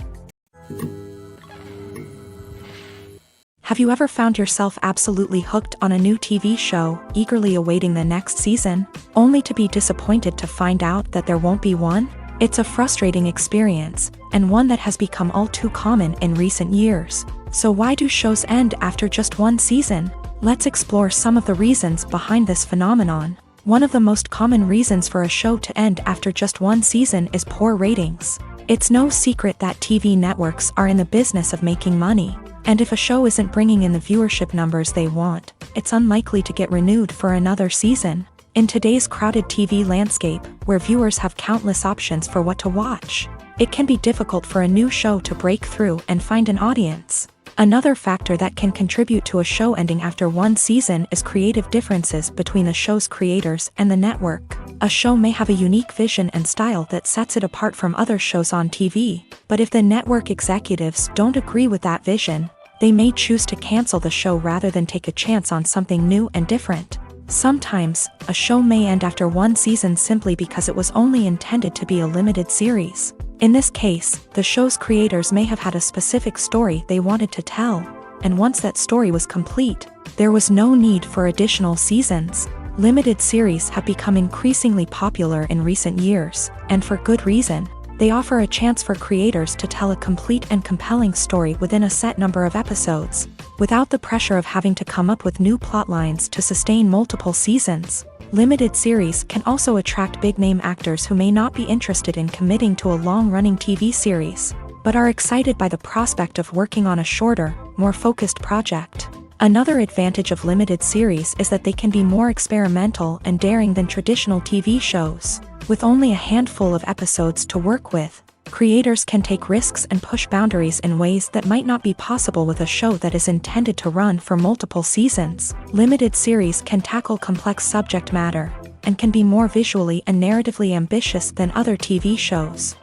Have you ever found yourself absolutely hooked on a new TV show, eagerly awaiting the next season, only to be disappointed to find out that there won't be one? It's a frustrating experience, and one that has become all too common in recent years. So why do shows end after just one season? Let's explore some of the reasons behind this phenomenon. One of the most common reasons for a show to end after just one season is poor ratings. It's no secret that TV networks are in the business of making money, and if a show isn't bringing in the viewership numbers they want, it's unlikely to get renewed for another season. In today's crowded TV landscape, where viewers have countless options for what to watch, it can be difficult for a new show to break through and find an audience. Another factor that can contribute to a show ending after one season is creative differences between the show's creators and the network. A show may have a unique vision and style that sets it apart from other shows on TV, but if the network executives don't agree with that vision, they may choose to cancel the show rather than take a chance on something new and different. Sometimes, a show may end after one season simply because it was only intended to be a limited series. In this case, the show's creators may have had a specific story they wanted to tell, and once that story was complete, there was no need for additional seasons. Limited series have become increasingly popular in recent years, and for good reason. They offer a chance for creators to tell a complete and compelling story within a set number of episodes, without the pressure of having to come up with new plot lines to sustain multiple seasons. Limited series can also attract big-name actors who may not be interested in committing to a long-running TV series, but are excited by the prospect of working on a shorter, more focused project. Another advantage of limited series is that they can be more experimental and daring than traditional TV shows. With only a handful of episodes to work with, creators can take risks and push boundaries in ways that might not be possible with a show that is intended to run for multiple seasons. Limited series can tackle complex subject matter and can be more visually and narratively ambitious than other TV shows.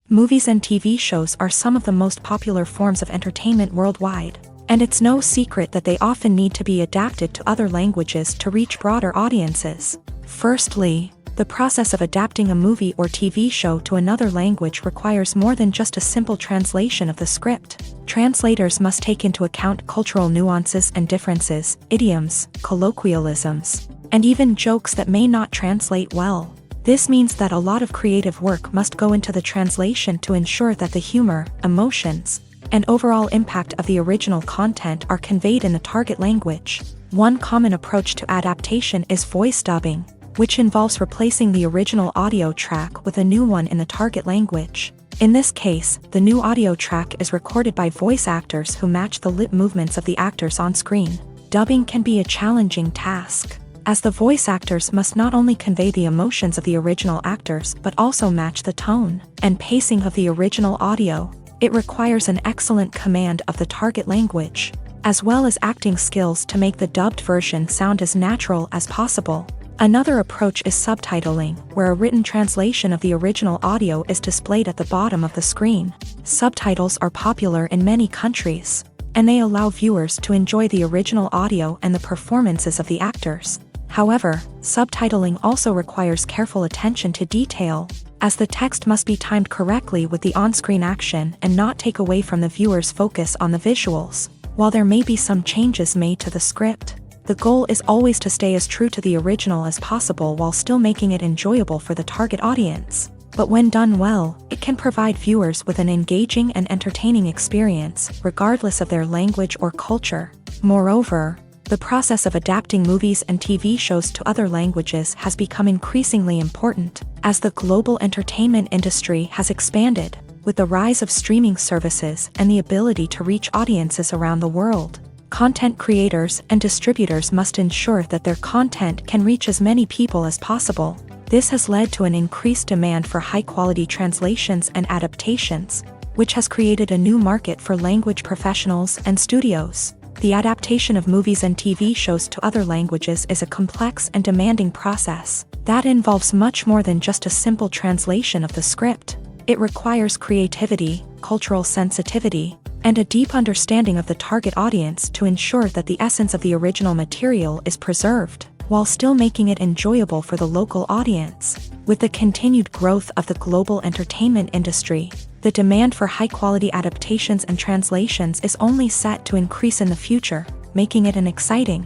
Movies and TV shows are some of the most popular forms of entertainment worldwide, and it's no secret that they often need to be adapted to other languages to reach broader audiences. Firstly, the process of adapting a movie or TV show to another language requires more than just a simple translation of the script. Translators must take into account cultural nuances and differences, idioms, colloquialisms, and even jokes that may not translate well. This means that a lot of creative work must go into the translation to ensure that the humor, emotions, and overall impact of the original content are conveyed in the target language. One common approach to adaptation is voice dubbing, which involves replacing the original audio track with a new one in the target language. In this case, the new audio track is recorded by voice actors who match the lip movements of the actors on screen. Dubbing can be a challenging task, as the voice actors must not only convey the emotions of the original actors but also match the tone and pacing of the original audio. It requires an excellent command of the target language, as well as acting skills to make the dubbed version sound as natural as possible. Another approach is subtitling, where a written translation of the original audio is displayed at the bottom of the screen. Subtitles are popular in many countries, and they allow viewers to enjoy the original audio and the performances of the actors. However, subtitling also requires careful attention to detail, as the text must be timed correctly with the on-screen action and not take away from the viewer's focus on the visuals. While there may be some changes made to the script, the goal is always to stay as true to the original as possible while still making it enjoyable for the target audience. But when done well, it can provide viewers with an engaging and entertaining experience, regardless of their language or culture. Moreover, the process of adapting movies and TV shows to other languages has become increasingly important, as the global entertainment industry has expanded, with the rise of streaming services and the ability to reach audiences around the world. Content creators and distributors must ensure that their content can reach as many people as possible. This has led to an increased demand for high-quality translations and adaptations, which has created a new market for language professionals and studios. The adaptation of movies and TV shows to other languages is a complex and demanding process that involves much more than just a simple translation of the script. It requires creativity, cultural sensitivity, and a deep understanding of the target audience to ensure that the essence of the original material is preserved, while still making it enjoyable for the local audience. With the continued growth of the global entertainment industry, the demand for high-quality adaptations and translations is only set to increase in the future, making it an exciting.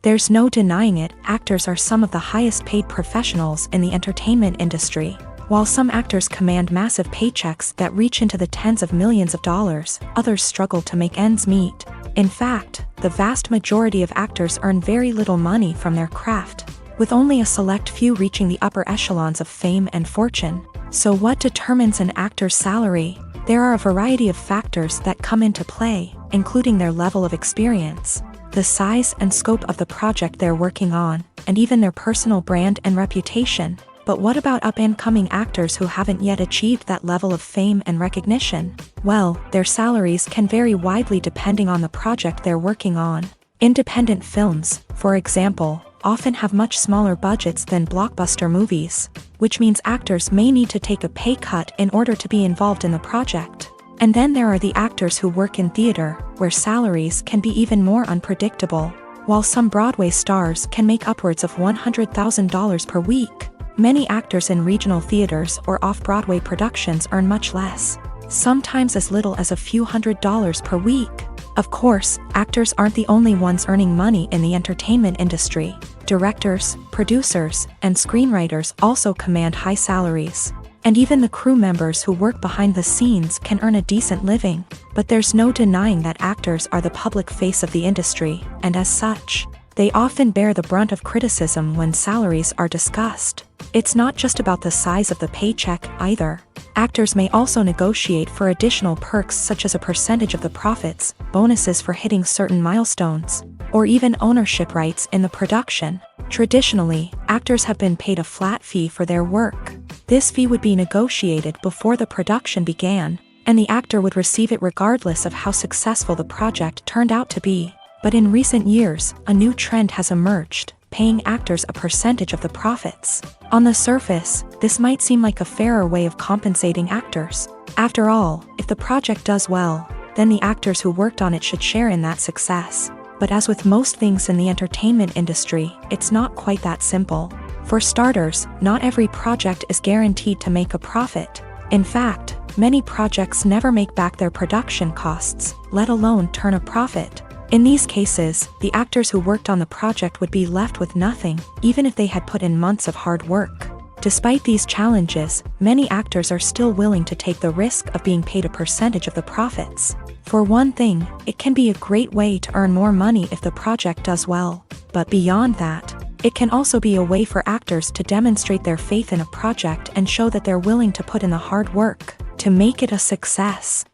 There's no denying it, actors are some of the highest-paid professionals in the entertainment industry. While some actors command massive paychecks that reach into the tens of millions of dollars, others struggle to make ends meet. In fact, the vast majority of actors earn very little money from their craft, with only a select few reaching the upper echelons of fame and fortune. So what determines an actor's salary? There are a variety of factors that come into play, including their level of experience, the size and scope of the project they're working on, and even their personal brand and reputation. But what about up-and-coming actors who haven't yet achieved that level of fame and recognition? Well, their salaries can vary widely depending on the project they're working on. Independent films, for example, often have much smaller budgets than blockbuster movies, which means actors may need to take a pay cut in order to be involved in the project. And then there are the actors who work in theater, where salaries can be even more unpredictable. While some Broadway stars can make upwards of $100,000 per week, many actors in regional theaters or off-Broadway productions earn much less, sometimes as little as a few $100s per week. Of course, actors aren't the only ones earning money in the entertainment industry. Directors, producers, and screenwriters also command high salaries. And even the crew members who work behind the scenes can earn a decent living. But there's no denying that actors are the public face of the industry, and as such, they often bear the brunt of criticism when salaries are discussed. It's not just about the size of the paycheck, either. Actors may also negotiate for additional perks such as a percentage of the profits, bonuses for hitting certain milestones, or even ownership rights in the production. Traditionally, actors have been paid a flat fee for their work. This fee would be negotiated before the production began, and the actor would receive it regardless of how successful the project turned out to be. But in recent years, a new trend has emerged, paying actors a percentage of the profits. On the surface, this might seem like a fairer way of compensating actors. After all, if the project does well, then the actors who worked on it should share in that success. But as with most things in the entertainment industry, it's not quite that simple. For starters, not every project is guaranteed to make a profit. In fact, many projects never make back their production costs, let alone turn a profit. In these cases, the actors who worked on the project would be left with nothing, even if they had put in months of hard work. Despite these challenges, many actors are still willing to take the risk of being paid a percentage of the profits. For one thing, it can be a great way to earn more money if the project does well. But beyond that, it can also be a way for actors to demonstrate their faith in a project and show that they're willing to put in the hard work to make it a success.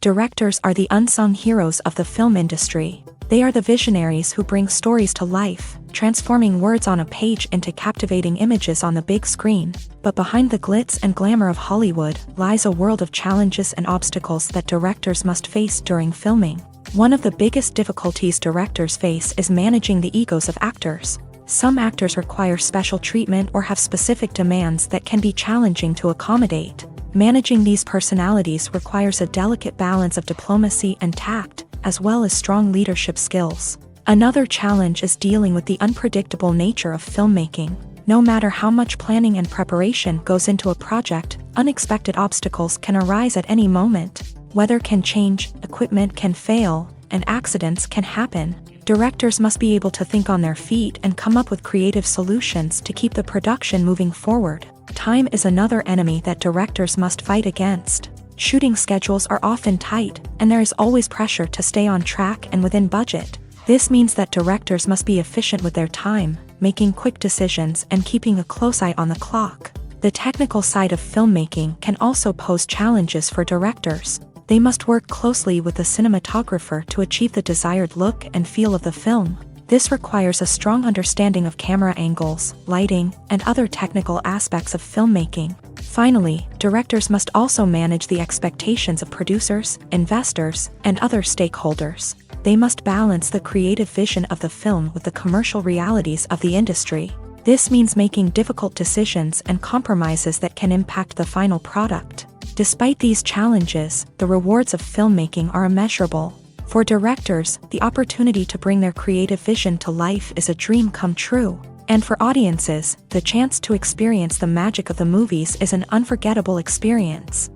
Directors are the unsung heroes of the film industry. They are the visionaries who bring stories to life, transforming words on a page into captivating images on the big screen. But behind the glitz and glamour of Hollywood lies a world of challenges and obstacles that directors must face during filming. One of the biggest difficulties directors face is managing the egos of actors. Some actors require special treatment or have specific demands that can be challenging to accommodate. Managing these personalities requires a delicate balance of diplomacy and tact, as well as strong leadership skills. Another challenge is dealing with the unpredictable nature of filmmaking. No matter how much planning and preparation goes into a project, unexpected obstacles can arise at any moment. Weather can change, equipment can fail, and accidents can happen. Directors must be able to think on their feet and come up with creative solutions to keep the production moving forward. Time is another enemy that directors must fight against. Shooting schedules are often tight, and there is always pressure to stay on track and within budget. This means that directors must be efficient with their time, making quick decisions and keeping a close eye on the clock. The technical side of filmmaking can also pose challenges for directors. They must work closely with the cinematographer to achieve the desired look and feel of the film. This requires a strong understanding of camera angles, lighting, and other technical aspects of filmmaking. Finally, directors must also manage the expectations of producers, investors, and other stakeholders. They must balance the creative vision of the film with the commercial realities of the industry. This means making difficult decisions and compromises that can impact the final product. Despite these challenges, the rewards of filmmaking are immeasurable. For directors, the opportunity to bring their creative vision to life is a dream come true. And for audiences, the chance to experience the magic of the movies is an unforgettable experience.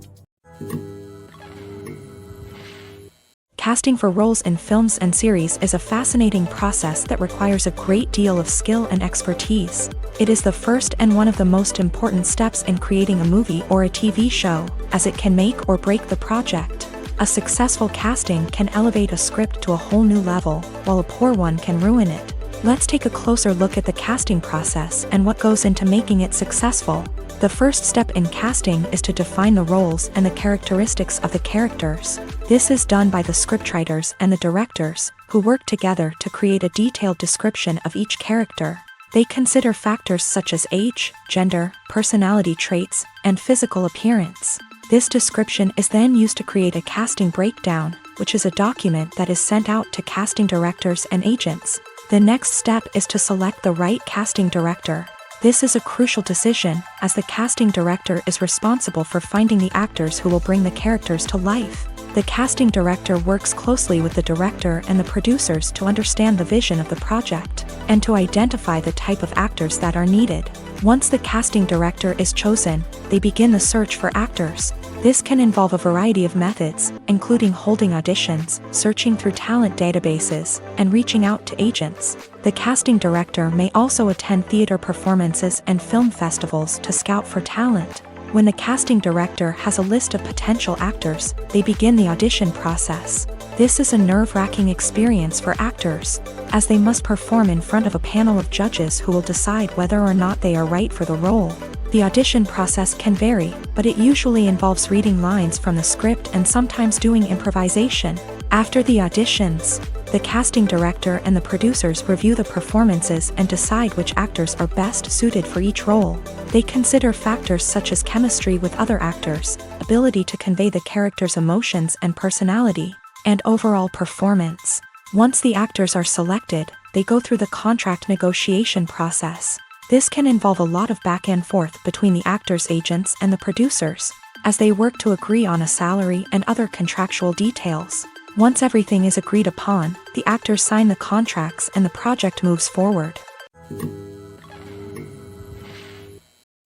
Casting for roles in films and series is a fascinating process that requires a great deal of skill and expertise. It is the first and one of the most important steps in creating a movie or a TV show, as it can make or break the project. A successful casting can elevate a script to a whole new level, while a poor one can ruin it. Let's take a closer look at the casting process and what goes into making it successful. The first step in casting is to define the roles and the characteristics of the characters. This is done by the scriptwriters and the directors, who work together to create a detailed description of each character. They consider factors such as age, gender, personality traits, and physical appearance. This description is then used to create a casting breakdown, which is a document that is sent out to casting directors and agents. The next step is to select the right casting director. This is a crucial decision, as the casting director is responsible for finding the actors who will bring the characters to life. The casting director works closely with the director and the producers to understand the vision of the project, and to identify the type of actors that are needed. Once the casting director is chosen, they begin the search for actors. This can involve a variety of methods, including holding auditions, searching through talent databases, and reaching out to agents. The casting director may also attend theater performances and film festivals to scout for talent. When the casting director has a list of potential actors, they begin the audition process. This is a nerve-wracking experience for actors, as they must perform in front of a panel of judges who will decide whether or not they are right for the role. The audition process can vary, but it usually involves reading lines from the script and sometimes doing improvisation. After the auditions, the casting director and the producers review the performances and decide which actors are best suited for each role. They consider factors such as chemistry with other actors, ability to convey the character's emotions and personality, and overall performance. Once the actors are selected, they go through the contract negotiation process. This can involve a lot of back and forth between the actors' agents and the producers, as they work to agree on a salary and other contractual details. Once everything is agreed upon, the actors sign the contracts and the project moves forward.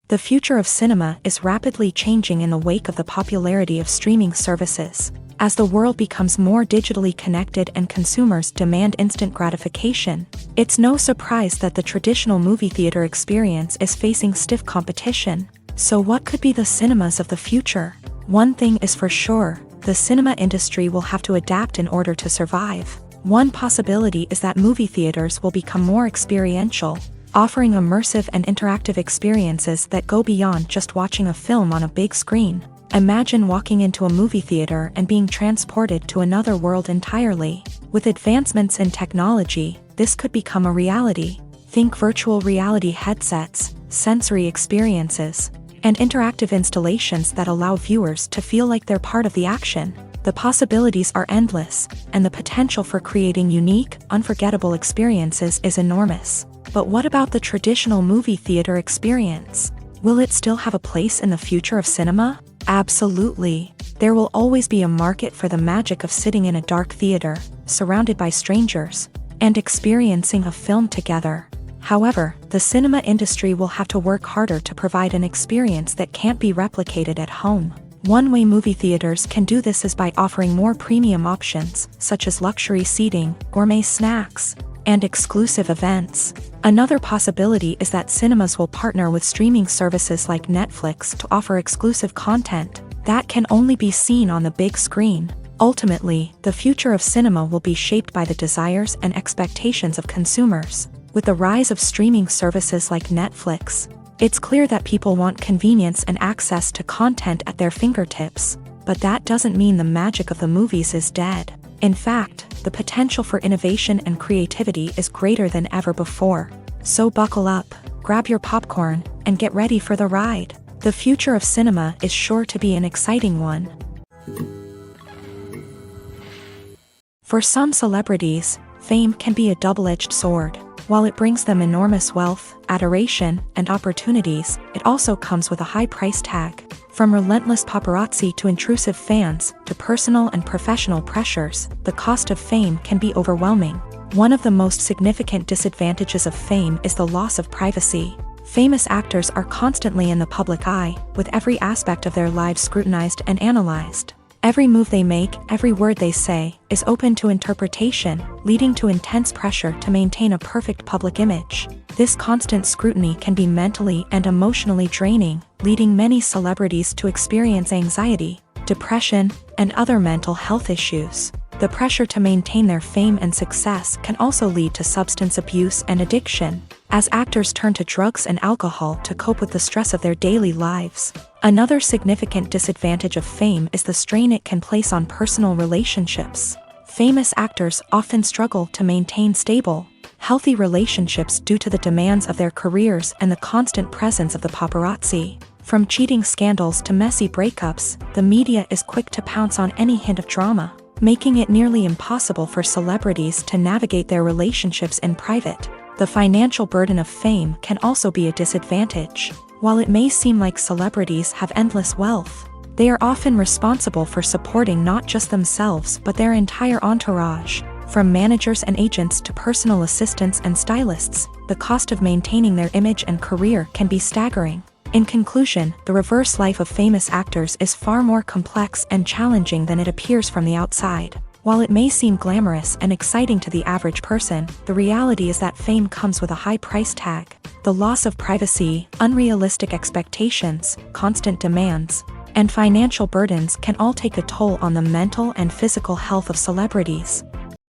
The future of cinema is rapidly changing in the wake of the popularity of streaming services. As the world becomes more digitally connected and consumers demand instant gratification, it's no surprise that the traditional movie theater experience is facing stiff competition. So what could be the cinemas of the future? One thing is for sure, the cinema industry will have to adapt in order to survive. One possibility is that movie theaters will become more experiential, offering immersive and interactive experiences that go beyond just watching a film on a big screen. Imagine walking into a movie theater and being transported to another world entirely. With advancements in technology, this could become a reality. Think virtual reality headsets, sensory experiences, and interactive installations that allow viewers to feel like they're part of the action. The possibilities are endless, and the potential for creating unique, unforgettable experiences is enormous. But what about the traditional movie theater experience? Will it still have a place in the future of cinema? Absolutely. There will always be a market for the magic of sitting in a dark theater, surrounded by strangers, and experiencing a film together. However, the cinema industry will have to work harder to provide an experience that can't be replicated at home. One way movie theaters can do this is by offering more premium options, such as luxury seating, gourmet snacks, and exclusive events. Another possibility is that cinemas will partner with streaming services like Netflix to offer exclusive content that can only be seen on the big screen. Ultimately, the future of cinema will be shaped by the desires and expectations of consumers. With the rise of streaming services like Netflix, it's clear that people want convenience and access to content at their fingertips. But that doesn't mean the magic of the movies is dead. In fact, the potential for innovation and creativity is greater than ever before. So buckle up, grab your popcorn, and get ready for the ride. The future of cinema is sure to be an exciting one. For some celebrities, fame can be a double-edged sword. While it brings them enormous wealth, adoration, and opportunities, it also comes with a high price tag. From relentless paparazzi to intrusive fans, to personal and professional pressures, the cost of fame can be overwhelming. One of the most significant disadvantages of fame is the loss of privacy. Famous actors are constantly in the public eye, with every aspect of their lives scrutinized and analyzed. Every move they make, every word they say, is open to interpretation, leading to intense pressure to maintain a perfect public image. This constant scrutiny can be mentally and emotionally draining, leading many celebrities to experience anxiety, depression, and other mental health issues. The pressure to maintain their fame and success can also lead to substance abuse and addiction, as actors turn to drugs and alcohol to cope with the stress of their daily lives. Another significant disadvantage of fame is the strain it can place on personal relationships. Famous actors often struggle to maintain stable, healthy relationships due to the demands of their careers and the constant presence of the paparazzi. From cheating scandals to messy breakups, the media is quick to pounce on any hint of drama, making it nearly impossible for celebrities to navigate their relationships in private. The financial burden of fame can also be a disadvantage. While it may seem like celebrities have endless wealth, they are often responsible for supporting not just themselves but their entire entourage. From managers and agents to personal assistants and stylists, the cost of maintaining their image and career can be staggering. In conclusion, the reverse life of famous actors is far more complex and challenging than it appears from the outside. While it may seem glamorous and exciting to the average person, the reality is that fame comes with a high price tag. The loss of privacy, unrealistic expectations, constant demands, and financial burdens can all take a toll on the mental and physical health of celebrities.